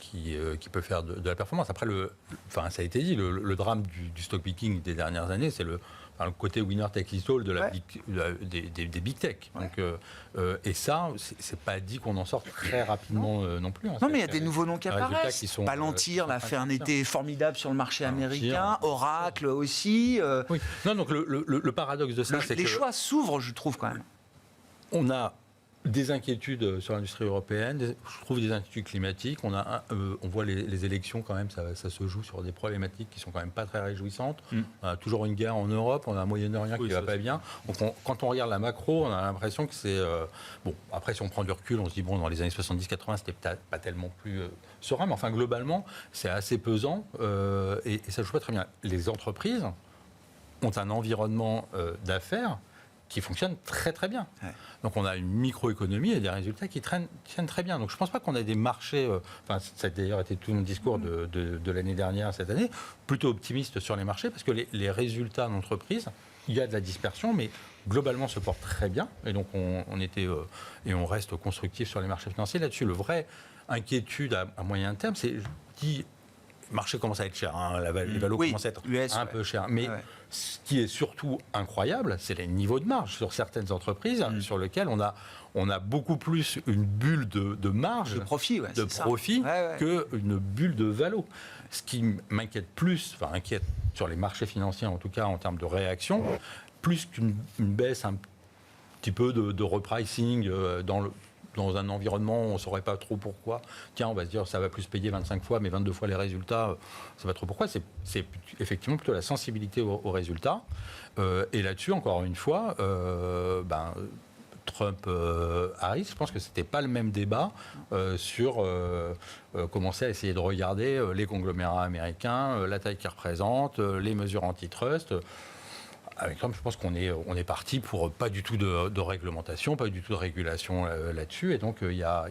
faire de la performance. Après, ça a été dit, le drame du stock picking des dernières années, c'est le côté winner take it all des big tech. Ouais. Donc, et ça, c'est pas dit qu'on en sorte très rapidement non plus. Non, mais il y a des nouveaux noms qui apparaissent. Palantir a fait un été formidable sur le marché américain, Oracle aussi. Oui. Non, donc le paradoxe de ça, c'est que les choix s'ouvrent, je trouve, quand même. on a des inquiétudes sur l'industrie européenne, je trouve des inquiétudes climatiques. On voit les élections quand même, ça se joue sur des problématiques qui sont quand même pas très réjouissantes. On a toujours une guerre en Europe, on a un Moyen-Orient qui va pas bien. Donc quand on regarde la macro, on a l'impression que c'est... bon, après si on prend du recul, on se dit, bon, dans les années 70-80, c'était peut-être pas tellement plus serein, mais enfin globalement, c'est assez pesant et ça joue pas très bien. Les entreprises ont un environnement d'affaires qui fonctionne très très bien. Ouais. Donc on a une microéconomie et des résultats qui tiennent très bien. Donc je ne pense pas qu'on ait des marchés, ça a d'ailleurs été tout notre discours de l'année dernière, cette année, plutôt optimiste sur les marchés, parce que les résultats d'entreprise, il y a de la dispersion, mais globalement se porte très bien. Et donc, on était et on reste constructif sur les marchés financiers là-dessus. Le vrai inquiétude à moyen terme, c'est le marché commence à être cher, hein, les valos commencent à être un peu chers. Mais ce qui est surtout incroyable, c'est les niveaux de marge sur certaines entreprises sur lesquelles on a beaucoup plus une bulle de marge, de profit, qu'une bulle de valo. Ce qui m'inquiète plus, inquiète sur les marchés financiers en tout cas en termes de réaction, plus qu'une baisse un petit peu de repricing dans un environnement où on ne saurait pas trop pourquoi. Tiens, on va se dire ça va plus payer 25 fois, mais 22 fois les résultats, on ne sait pas trop pourquoi. C'est effectivement plutôt la sensibilité aux résultats. Et là-dessus, encore une fois, Trump-Harris, je pense que ce n'était pas le même débat sur commencer à essayer de regarder les conglomérats américains, la taille qu'ils représentent, les mesures antitrust. Avec Trump, je pense qu'on est parti pour pas du tout de réglementation, pas du tout de régulation là-dessus. Et donc, il n'y a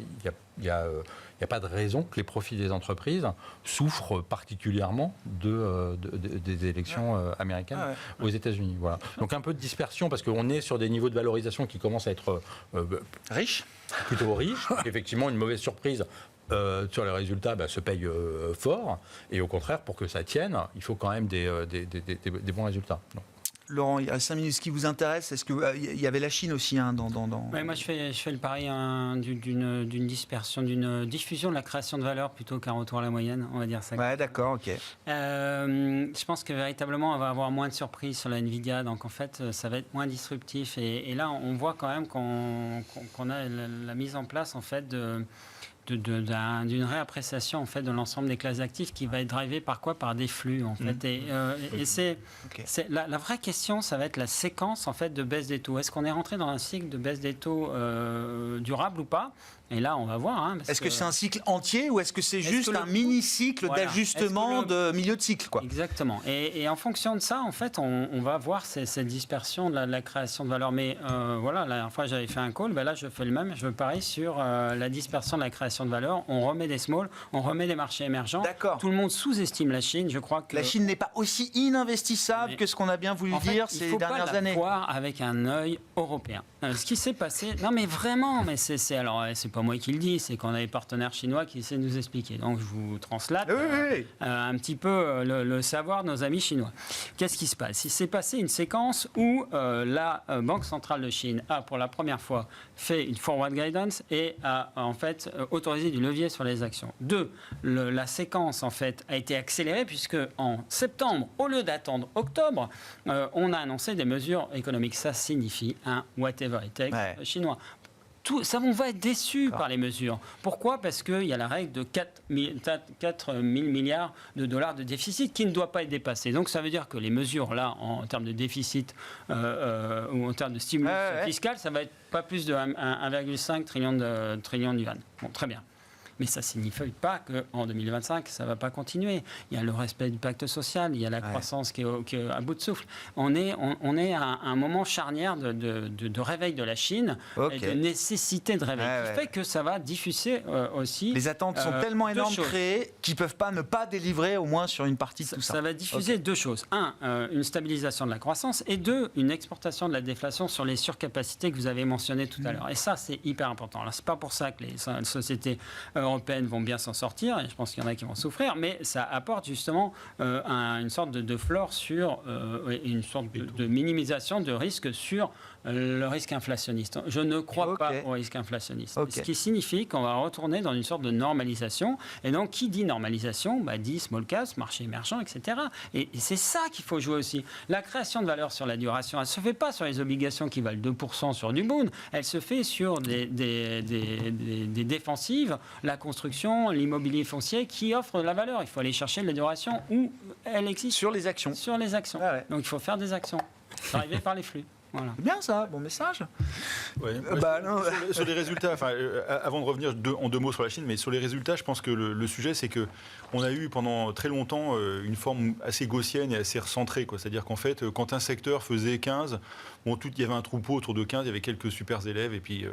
pas de raison que les profits des entreprises souffrent particulièrement des élections américaines aux États-Unis. Voilà. Donc, un peu de dispersion parce qu'on est sur des niveaux de valorisation qui commencent à être plutôt riches. Effectivement, une mauvaise surprise sur les résultats se paye fort. Et au contraire, pour que ça tienne, il faut quand même des bons résultats. Donc. Laurent, il y a 5 minutes. Ce qui vous intéresse, est-ce qu'il y avait la Chine aussi dans... Ouais, moi, je fais le pari d'une dispersion, d'une diffusion de la création de valeur plutôt qu'un retour à la moyenne, on va dire ça. Ouais, d'accord, ok. Je pense que véritablement, on va avoir moins de surprises sur la Nvidia. Donc, en fait, ça va être moins disruptif. Et là, on voit quand même qu'on a la mise en place, en fait, d'une réappréciation en fait de l'ensemble des classes d'actifs qui va être drivée par quoi? Par des flux en fait. Et c'est la vraie question, ça va être la séquence en fait de baisse des taux. Est-ce qu'on est rentré dans un cycle de baisse des taux durable ou pas? Et là, on va voir. Est-ce que c'est un cycle entier ou est-ce que c'est juste un mini-cycle d'ajustement de milieu de cycle, quoi? Exactement. Et en fonction de ça, en fait, on va voir cette dispersion de la création de valeur. Mais voilà, la dernière fois, j'avais fait un call. Là, je fais le même. Je parie sur la dispersion de la création de valeur. On remet des small, on remet des marchés émergents. D'accord. Tout le monde sous-estime la Chine. Je crois que la Chine n'est pas aussi ininvestissable que ce qu'on a bien voulu dire ces dernières années. Il faut pas la voir avec un œil européen. Ce qui s'est passé, non mais vraiment, mais alors c'est pas moi qui le dis, c'est qu'on a des partenaires chinois qui essaient de nous expliquer. Donc je vous translate un petit peu le savoir de nos amis chinois. Qu'est-ce qui se passe? Il s'est passé une séquence où la Banque centrale de Chine a pour la première fois fait une forward guidance et a en fait autorisé du levier sur les actions. La séquence en fait a été accélérée puisque en septembre, au lieu d'attendre octobre, on a annoncé des mesures économiques. Ça signifie un whatever it takes chinois. Ça, on va être déçu par les mesures. Pourquoi? Parce qu'il y a la règle de 4 000 milliards de dollars de déficit qui ne doit pas être dépassée. Donc ça veut dire que les mesures là, en termes de déficit ou en termes de stimulus fiscal, ça va être pas plus de 1,5 trillion de yuan. Bon, très bien. Mais ça ne signifie pas qu'en 2025, ça ne va pas continuer. Il y a le respect du pacte social, il y a la croissance qui est à bout de souffle. On est à un moment charnière de réveil de la Chine et de nécessité de réveil, qui fait que ça va diffuser aussi... Les attentes sont tellement énormes créées qu'ils ne peuvent pas ne pas délivrer au moins sur une partie de tout ça. Ça va diffuser deux choses. Une stabilisation de la croissance et une exportation de la déflation sur les surcapacités que vous avez mentionnées tout à l'heure. Et ça, c'est hyper important. Alors, ce n'est pas pour ça que les sociétés européennes vont bien s'en sortir, et je pense qu'il y en a qui vont souffrir, mais ça apporte justement une sorte de floor sur une sorte de minimisation de risque sur le risque inflationniste. Je ne crois pas au risque inflationniste. Ce qui signifie qu'on va retourner dans une sorte de normalisation. Et donc, qui dit normalisation dit small caps, marché émergent, etc. Et c'est ça qu'il faut jouer aussi. La création de valeur sur la duration, elle ne se fait pas sur les obligations qui valent 2% sur du bond. Elle se fait sur des défensives, la construction, l'immobilier foncier qui offre de la valeur. Il faut aller chercher la duration où elle existe. Sur les actions. Sur les actions. Donc, il faut faire des actions. Arriver par les flux. Voilà. C'est bien ça, bon message. Sur les résultats, avant de revenir en deux mots sur la Chine, mais sur les résultats, je pense que le sujet, c'est qu'on a eu pendant très longtemps une forme assez gaussienne et assez recentrée. C'est-à-dire qu'en fait, quand un secteur faisait 15, Bon, il y avait un troupeau autour de 15, il y avait quelques super élèves. Et puis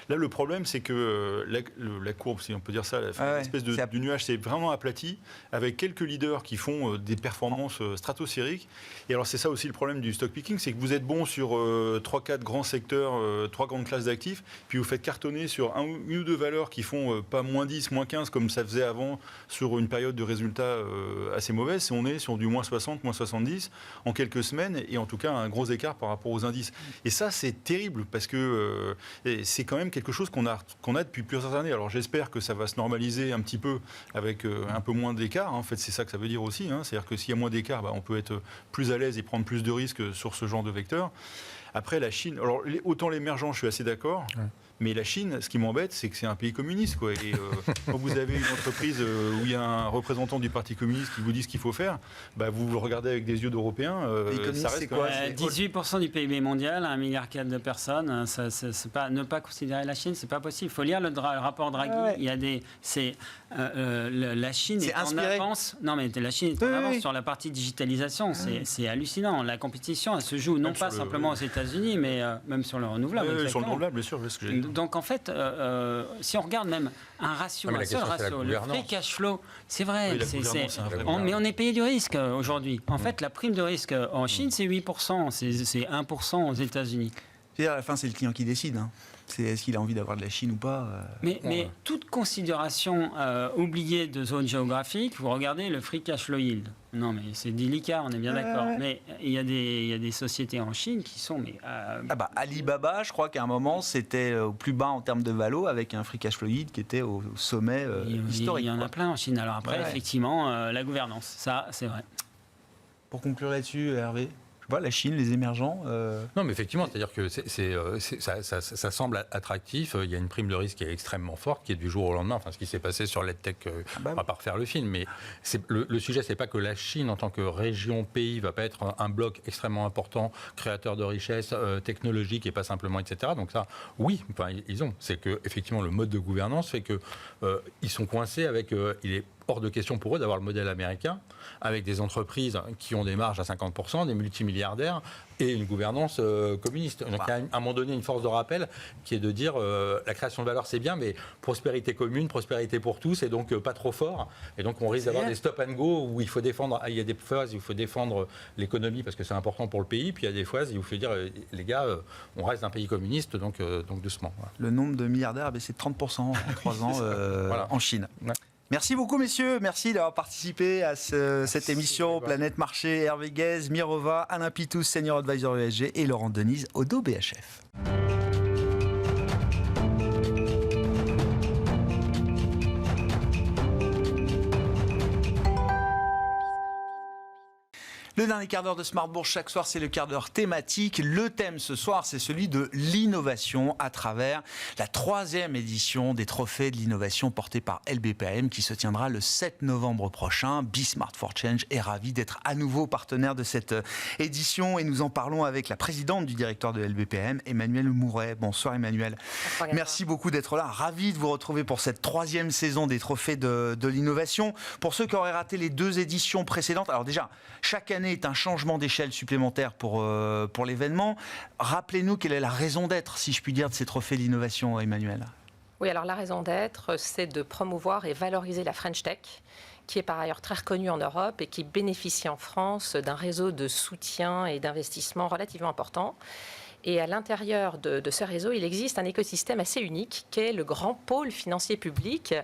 là, le problème, c'est que la courbe, si on peut dire ça, l'espèce du nuage s'est vraiment aplati, avec quelques leaders qui font des performances stratosphériques. Et alors, c'est ça aussi le problème du stock picking, c'est que vous êtes bon sur 3-4 grands secteurs, 3 grandes classes d'actifs, puis vous faites cartonner sur une ou deux valeurs qui font pas moins 10, moins 15, comme ça faisait avant, sur une période de résultats assez mauvaise. On est sur du moins 60, moins 70 en quelques semaines, et en tout cas un gros écart par rapport aux indices. Et ça, c'est terrible, parce que c'est quand même quelque chose qu'on a depuis plusieurs années. Alors j'espère que ça va se normaliser un petit peu avec un peu moins d'écart. En fait, c'est ça que ça veut dire aussi. C'est-à-dire que s'il y a moins d'écart, on peut être plus à l'aise et prendre plus de risques sur ce genre de vecteur. Après, la Chine, alors autant l'émergent, je suis assez d'accord. Ouais. Mais la Chine, ce qui m'embête, c'est que c'est un pays communiste, quoi. Et quand vous avez une entreprise où il y a un représentant du Parti communiste qui vous dit ce qu'il faut faire, vous le regardez avec des yeux d'Européens. Ça reste quoi 18% du PIB mondial, 1,4 milliard de personnes. Ne pas considérer la Chine, c'est pas possible. Il faut lire le rapport Draghi. Ouais. Il y a la Chine est en avance. Non, mais la Chine est en avance sur la partie digitalisation. C'est hallucinant. La compétition, elle se joue non pas simplement aux États-Unis, mais même sur le renouvelable. Sur le renouvelable, bien sûr. Donc en fait, si on regarde même un ratio, un seul ratio, le free cash flow, c'est vrai, mais on est payé du risque aujourd'hui. En fait, la prime de risque en Chine, c'est 8%, c'est 1% aux États-Unis. C'est-à-dire, à la fin, c'est le client qui décide. C'est est-ce qu'il a envie d'avoir de la Chine ou pas Mais toute considération oubliée de zone géographique, vous regardez le free cash flow yield. Non, mais c'est délicat, on est bien d'accord. Mais il y a des sociétés en Chine qui sont... Alibaba, je crois qu'à un moment, c'était au plus bas en termes de valo, avec un free cash flow yield qui était au sommet historique. Il y en a plein en Chine. Alors après, effectivement, la gouvernance, ça, c'est vrai. Pour conclure là-dessus, Hervé, la Chine, les émergents. Non, mais effectivement, c'est-à-dire que ça semble attractif. Il y a une prime de risque qui est extrêmement forte, qui est du jour au lendemain. Enfin, ce qui s'est passé sur l'EdTech, on va pas refaire le film. Mais le sujet, c'est pas que la Chine, en tant que région, pays, va pas être un bloc extrêmement important, créateur de richesses technologiques et pas simplement, etc. Donc ça, oui, ils ont. C'est que effectivement, le mode de gouvernance fait que ils sont coincés avec. Il est hors de question pour eux d'avoir le modèle américain, avec des entreprises qui ont des marges à 50%, des multimilliardaires et une gouvernance communiste. Donc il y a à un moment donné une force de rappel qui est de dire la création de valeur c'est bien, mais prospérité commune, prospérité pour tous, et donc pas trop fort. Et donc on risque d'avoir des stop and go où il faut défendre. Il y a des phases où il faut défendre l'économie parce que c'est important pour le pays, puis il y a des phases où il faut dire les gars, on reste un pays communiste, donc doucement. Voilà. Le nombre de milliardaires a baissé de 30% en 3 ans en Chine. Ouais. Merci beaucoup, messieurs. Merci d'avoir participé à cette émission Planète Marché. Hervé Guez, Mirova, Alain Pitous, Senior Advisor ESG et Laurent Denise, Oddo BHF. Le dernier quart d'heure de Smart Bourse, chaque soir, c'est le quart d'heure thématique. Le thème ce soir, c'est celui de l'innovation à travers la 3e édition des Trophées de l'innovation portée par LBPM qui se tiendra le 7 novembre prochain. Smart for Change est ravi d'être à nouveau partenaire de cette édition et nous en parlons avec la présidente du directoire de LBPM, Emmanuelle Mouret. Bonsoir Emmanuelle. Bonsoir, merci beaucoup d'être là. Ravi de vous retrouver pour cette 3e saison des Trophées de l'innovation. Pour ceux qui auraient raté les 2 éditions précédentes, alors déjà, chaque année est un changement d'échelle supplémentaire pour l'événement. Rappelez-nous quelle est la raison d'être, si je puis dire, de ces trophées d'innovation, Emmanuelle. Oui, alors la raison d'être, c'est de promouvoir et valoriser la French Tech, qui est par ailleurs très reconnue en Europe et qui bénéficie en France d'un réseau de soutien et d'investissement relativement important. Et à l'intérieur de ce réseau, il existe un écosystème assez unique, qui est le grand pôle financier public,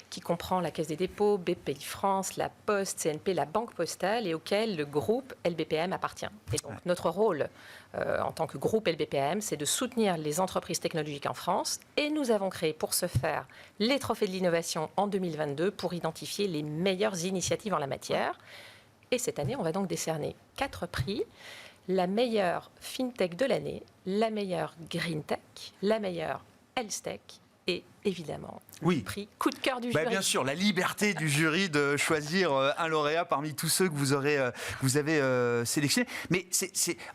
qui comprend la Caisse des dépôts, BPI France, la Poste, CNP, la Banque Postale, et auquel le groupe LBPM appartient. Et donc notre rôle en tant que groupe LBPM, c'est de soutenir les entreprises technologiques en France. Et nous avons créé pour ce faire les Trophées de l'innovation en 2022 pour identifier les meilleures initiatives en la matière. Et cette année, on va donc décerner 4 prix. La meilleure FinTech de l'année, la meilleure Green Tech, la meilleure Health Tech et évidemment le prix coup de cœur du jury. Bien sûr, la liberté du jury de choisir un lauréat parmi tous ceux que vous avez sélectionnés. Mais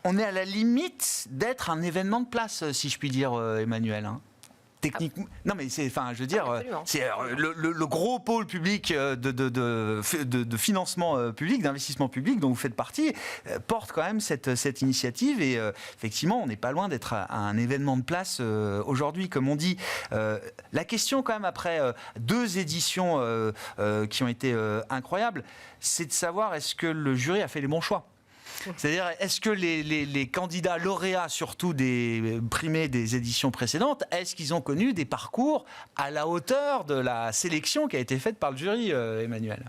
on est à la limite d'être un événement de place, si je puis dire, Emmanuel. Techniquement, non mais c'est, enfin, je veux dire, absolument. c'est le gros pôle public de financement public, d'investissement public dont vous faites partie, porte quand même cette initiative et effectivement, on n'est pas loin d'être à un événement de place aujourd'hui, comme on dit. La question quand même après 2 éditions qui ont été incroyables, c'est de savoir est-ce que le jury a fait les bons choix. C'est-à-dire, est-ce que les candidats lauréats, surtout des primés des éditions précédentes, est-ce qu'ils ont connu des parcours à la hauteur de la sélection qui a été faite par le jury, Emmanuel ?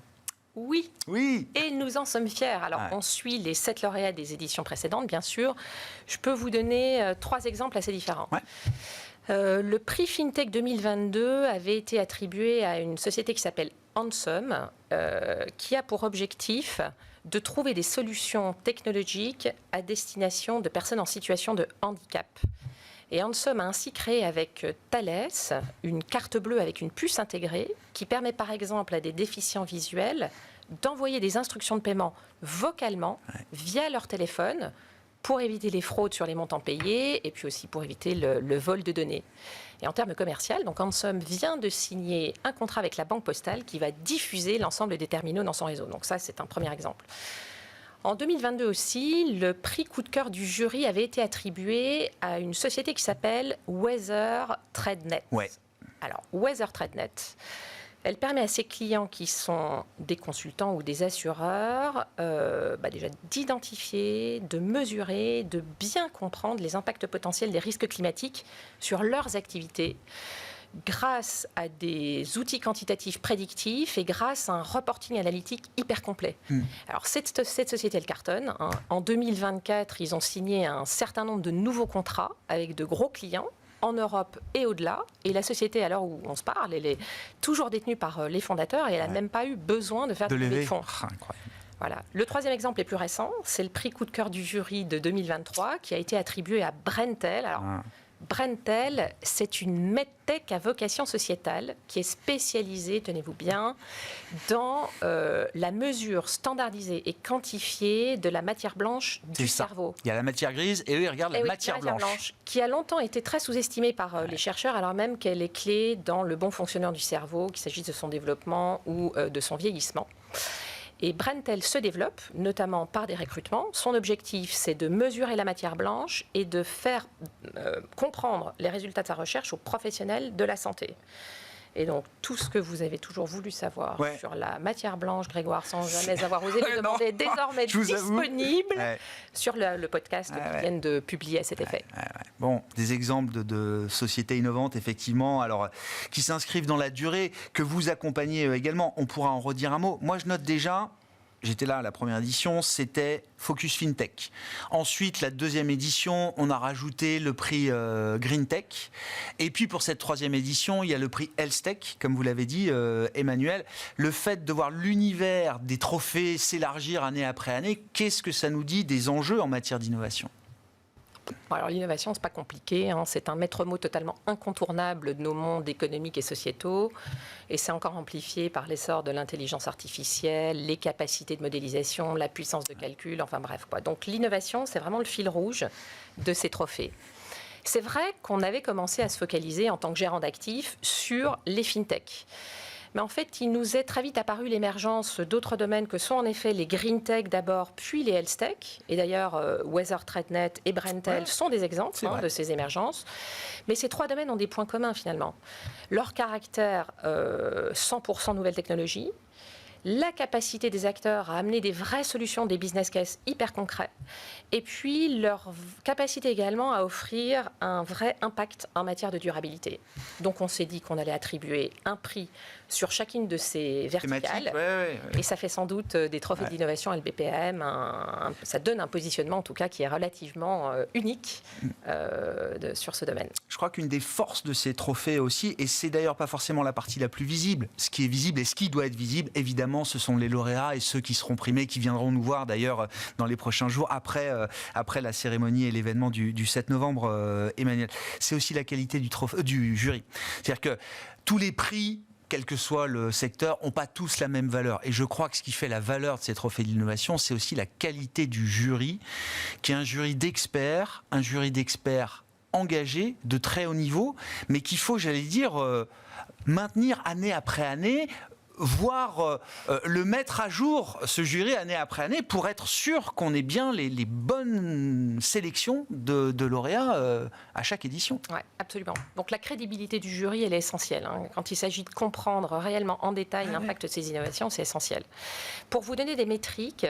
Oui. Oui. Et nous en sommes fiers. Alors, on suit les 7 lauréats des éditions précédentes, bien sûr. Je peux vous donner 3 exemples assez différents. Ouais. Le prix FinTech 2022 avait été attribué à une société qui s'appelle Ansem, qui a pour objectif de trouver des solutions technologiques à destination de personnes en situation de handicap. Et Ansem a ainsi créé avec Thales une carte bleue avec une puce intégrée qui permet par exemple à des déficients visuels d'envoyer des instructions de paiement vocalement via leur téléphone pour éviter les fraudes sur les montants payés et puis aussi pour éviter le vol de données. Et en termes commerciaux, donc Ansem vient de signer un contrat avec la Banque Postale qui va diffuser l'ensemble des terminaux dans son réseau. Donc ça, c'est un premier exemple. En 2022 aussi, le prix coup de cœur du jury avait été attribué à une société qui s'appelle Weather TradeNet. Ouais. Alors, Weather TradeNet, elle permet à ses clients qui sont des consultants ou des assureurs déjà d'identifier, de mesurer, de bien comprendre les impacts potentiels des risques climatiques sur leurs activités grâce à des outils quantitatifs prédictifs et grâce à un reporting analytique hyper complet. Alors cette société, elle cartonne. En 2024, ils ont signé un certain nombre de nouveaux contrats avec de gros clients en Europe et au-delà. Et la société, à l'heure où on se parle, elle est toujours détenue par les fondateurs et elle n'a même pas eu besoin de faire de levée de fonds. Incroyable. Voilà. Le troisième exemple est plus récent, c'est le prix coup de cœur du jury de 2023 qui a été attribué à Brentel. Alors, Brentel, c'est une medtech à vocation sociétale qui est spécialisée, tenez-vous bien, dans la mesure standardisée et quantifiée de la matière blanche du cerveau. Il y a la matière grise et eux, ils regardent la matière blanche. Qui a longtemps été très sous-estimée par les chercheurs, alors même qu'elle est clé dans le bon fonctionnement du cerveau, qu'il s'agisse de son développement ou de son vieillissement. Et Brentel se développe, notamment par des recrutements. Son objectif, c'est de mesurer la matière blanche et de faire comprendre les résultats de sa recherche aux professionnels de la santé. Et donc, tout ce que vous avez toujours voulu savoir sur la matière blanche, Grégoire, sans jamais avoir osé le demander, est désormais disponible sur le podcast qu'ils viennent de publier à cet effet. Bon, des exemples de sociétés innovantes, effectivement, alors, qui s'inscrivent dans la durée, que vous accompagnez également. On pourra en redire un mot. Moi, je note déjà... J'étais là à la première édition, c'était Focus FinTech. Ensuite, la deuxième édition, on a rajouté le prix Green Tech. Et puis pour cette troisième édition, il y a le prix Health Tech, comme vous l'avez dit, Emmanuel. Le fait de voir l'univers des trophées s'élargir année après année, qu'est-ce que ça nous dit des enjeux en matière d'innovation ? Alors l'innovation, c'est pas compliqué, c'est un maître mot totalement incontournable de nos mondes économiques et sociétaux, et c'est encore amplifié par l'essor de l'intelligence artificielle, les capacités de modélisation, la puissance de calcul, enfin bref quoi. Donc l'innovation, c'est vraiment le fil rouge de ces trophées. C'est vrai qu'on avait commencé à se focaliser en tant que gérant d'actifs sur les fintech. Mais en fait, il nous est très vite apparu l'émergence d'autres domaines que sont en effet les green tech d'abord, puis les health tech. Et d'ailleurs, Weather TradeNet et Brentel sont des exemples de ces émergences. Mais ces 3 domaines ont des points communs finalement. Leur caractère 100% nouvelle technologie, la capacité des acteurs à amener des vraies solutions, des business cases hyper concrets, et puis leur capacité également à offrir un vrai impact en matière de durabilité. Donc on s'est dit qu'on allait attribuer un prix sur chacune de ces verticales, et ça fait sans doute des trophées d'innovation LBPM, ça donne un positionnement en tout cas qui est relativement unique sur ce domaine. Je crois qu'une des forces de ces trophées aussi, et c'est d'ailleurs pas forcément la partie la plus visible, ce qui est visible et ce qui doit être visible, évidemment, ce sont les lauréats et ceux qui seront primés, qui viendront nous voir d'ailleurs dans les prochains jours, après la cérémonie et l'événement du 7 novembre, Emmanuel. C'est aussi la qualité du jury. C'est-à-dire que tous les prix, quel que soit le secteur, n'ont pas tous la même valeur. Et je crois que ce qui fait la valeur de ces trophées d'innovation, c'est aussi la qualité du jury, qui est un jury d'experts engagés, de très haut niveau, mais qu'il faut, j'allais dire, maintenir année après année, voire le mettre à jour, ce jury, année après année, pour être sûr qu'on ait bien les bonnes sélections de lauréats à chaque édition. Oui, absolument. Donc la crédibilité du jury, elle est essentielle. Quand il s'agit de comprendre réellement en détail l'impact de ces innovations, c'est essentiel. Pour vous donner des métriques,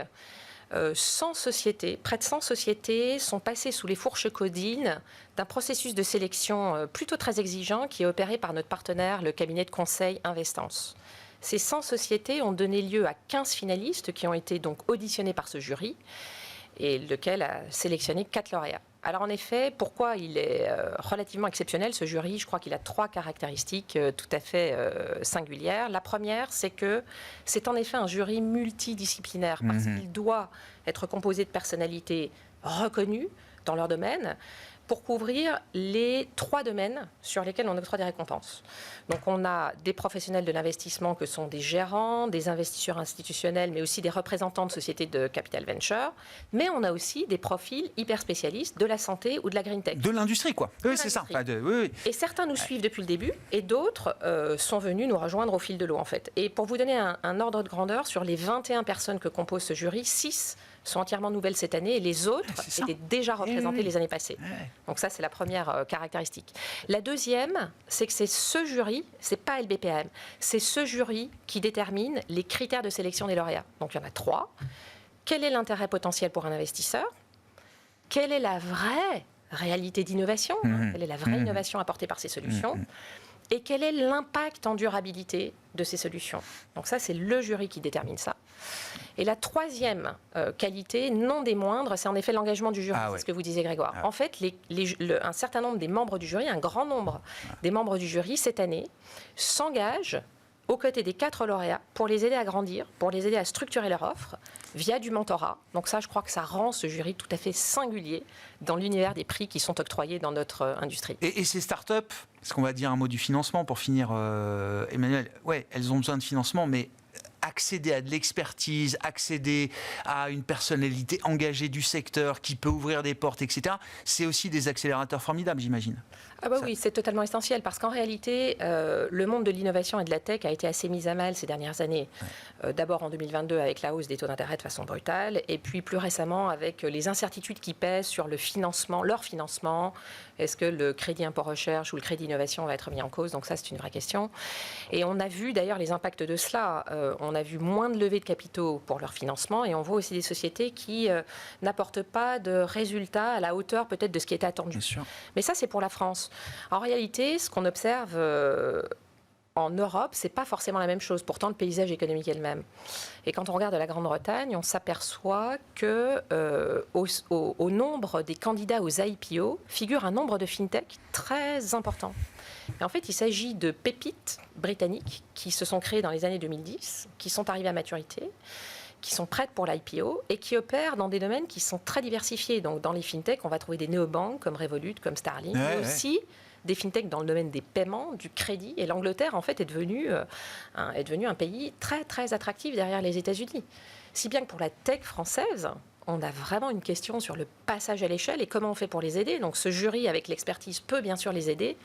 100 sociétés, près de 100 sociétés sont passées sous les fourches codines d'un processus de sélection plutôt très exigeant qui est opéré par notre partenaire, le cabinet de conseil Investance. Ces 100 sociétés ont donné lieu à 15 finalistes qui ont été donc auditionnés par ce jury et lequel a sélectionné 4 lauréats. Alors en effet, pourquoi il est relativement exceptionnel ce jury? Je crois qu'il a 3 caractéristiques tout à fait singulières. La première, c'est que c'est en effet un jury multidisciplinaire parce qu'il doit être composé de personnalités reconnues dans leur domaine pour couvrir les 3 domaines sur lesquels on octroie des récompenses. Donc on a des professionnels de l'investissement que sont des gérants, des investisseurs institutionnels, mais aussi des représentants de sociétés de capital venture, mais on a aussi des profils hyper spécialistes de la santé ou de la green tech. De l'industrie, quoi. Oui, c'est ça. Oui. Et certains nous suivent depuis le début, et d'autres sont venus nous rejoindre au fil de l'eau, en fait. Et pour vous donner un ordre de grandeur, sur les 21 personnes que compose ce jury, 6 sont entièrement nouvelles cette année, et les autres étaient déjà représentées les années passées. Donc ça, c'est la première caractéristique. La deuxième, c'est que c'est ce jury, c'est pas LBPM, c'est ce jury qui détermine les critères de sélection des lauréats. Donc il y en a 3. Quel est l'intérêt potentiel pour un investisseur? Quelle est la vraie réalité d'innovation? Quelle est la vraie innovation apportée par ces solutions? Et quel est l'impact en durabilité de ces solutions? Donc ça, c'est le jury qui détermine ça. Et la troisième qualité, non des moindres, c'est en effet l'engagement du jury, c'est ce que vous disiez Grégoire. En fait, un certain nombre des membres du jury, un grand nombre des membres du jury, cette année, s'engagent aux côtés des 4 lauréats pour les aider à grandir, pour les aider à structurer leur offre via du mentorat. Donc ça, je crois que ça rend ce jury tout à fait singulier dans l'univers des prix qui sont octroyés dans notre industrie. Et ces startups, est-ce qu'on va dire un mot du financement pour finir, Emmanuel? Ouais, elles ont besoin de financement, mais accéder à de l'expertise, accéder à une personnalité engagée du secteur qui peut ouvrir des portes, etc., c'est aussi des accélérateurs formidables, j'imagine. Ah bah oui, c'est totalement essentiel parce qu'en réalité, le monde de l'innovation et de la tech a été assez mis à mal ces dernières années. D'abord en 2022 avec la hausse des taux d'intérêt de façon brutale et puis plus récemment avec les incertitudes qui pèsent sur le financement, leur financement. Est-ce que le crédit impôt recherche ou le crédit innovation va être mis en cause? Donc ça, c'est une vraie question. Et on a vu d'ailleurs les impacts de cela. On a vu moins de levées de capitaux pour leur financement et on voit aussi des sociétés qui n'apportent pas de résultats à la hauteur peut-être de ce qui était attendu. Bien sûr. Mais ça, c'est pour la France. En réalité, ce qu'on observe en Europe, c'est pas forcément la même chose. Pourtant, le paysage économique est le même. Et quand on regarde la Grande-Bretagne, on s'aperçoit que au nombre des candidats aux IPO figure un nombre de fintech très important. Et en fait, il s'agit de pépites britanniques qui se sont créées dans les années 2010, qui sont arrivées à maturité, qui sont prêtes pour l'IPO et qui opèrent dans des domaines qui sont très diversifiés. Donc, dans les fintech, on va trouver des néobanques comme Revolut, comme Starling, mais aussi des fintech dans le domaine des paiements, du crédit. Et l'Angleterre, en fait, est devenue un pays très, très attractif derrière les États-Unis. Si bien que pour la tech française, on a vraiment une question sur le passage à l'échelle et comment on fait pour les aider. Donc ce jury avec l'expertise peut bien sûr les aider,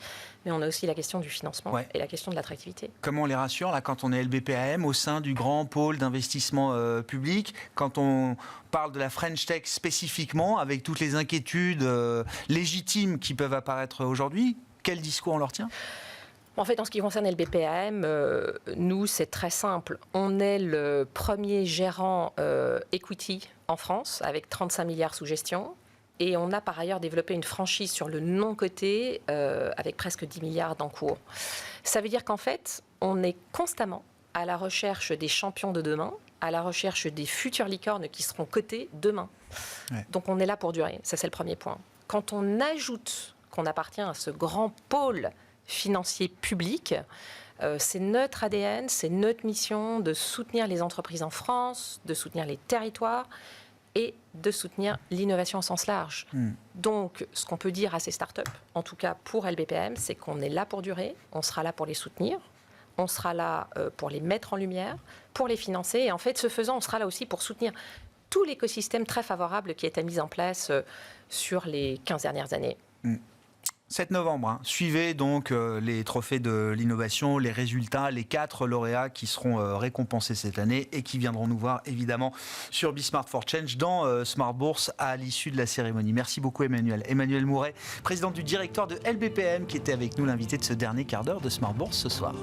mais on a aussi la question du financement et la question de l'attractivité. Comment on les rassure là, quand on est LBPM au sein du grand pôle d'investissement public, quand on parle de la French Tech spécifiquement, avec toutes les inquiétudes légitimes qui peuvent apparaître aujourd'hui, quel discours on leur tient ? En fait, en ce qui concerne LBPM, nous, c'est très simple. On est le premier gérant equity en France, avec 35 milliards sous gestion. Et on a par ailleurs développé une franchise sur le non-coté, avec presque 10 milliards d'encours. Ça veut dire qu'en fait, on est constamment à la recherche des champions de demain, à la recherche des futures licornes qui seront cotées demain. Ouais. Donc on est là pour durer. Ça, c'est le premier point. Quand on ajoute qu'on appartient à ce grand pôle financier public, c'est notre ADN, c'est notre mission de soutenir les entreprises en France, de soutenir les territoires et de soutenir l'innovation au sens large. Donc, ce qu'on peut dire à ces startups, en tout cas pour LBPM, c'est qu'on est là pour durer, on sera là pour les soutenir, on sera là pour les mettre en lumière, pour les financer, et en fait, ce faisant, on sera là aussi pour soutenir tout l'écosystème très favorable qui a été mis en place sur les 15 dernières années. 7 novembre, hein. Suivez donc les trophées de l'innovation, les résultats, les 4 lauréats qui seront récompensés cette année et qui viendront nous voir évidemment sur Bismart for Change dans Smart Bourse à l'issue de la cérémonie. Merci beaucoup Emmanuel. Emmanuel Mouret, président du directoire de LBPM, qui était avec nous, l'invité de ce dernier quart d'heure de Smart Bourse ce soir.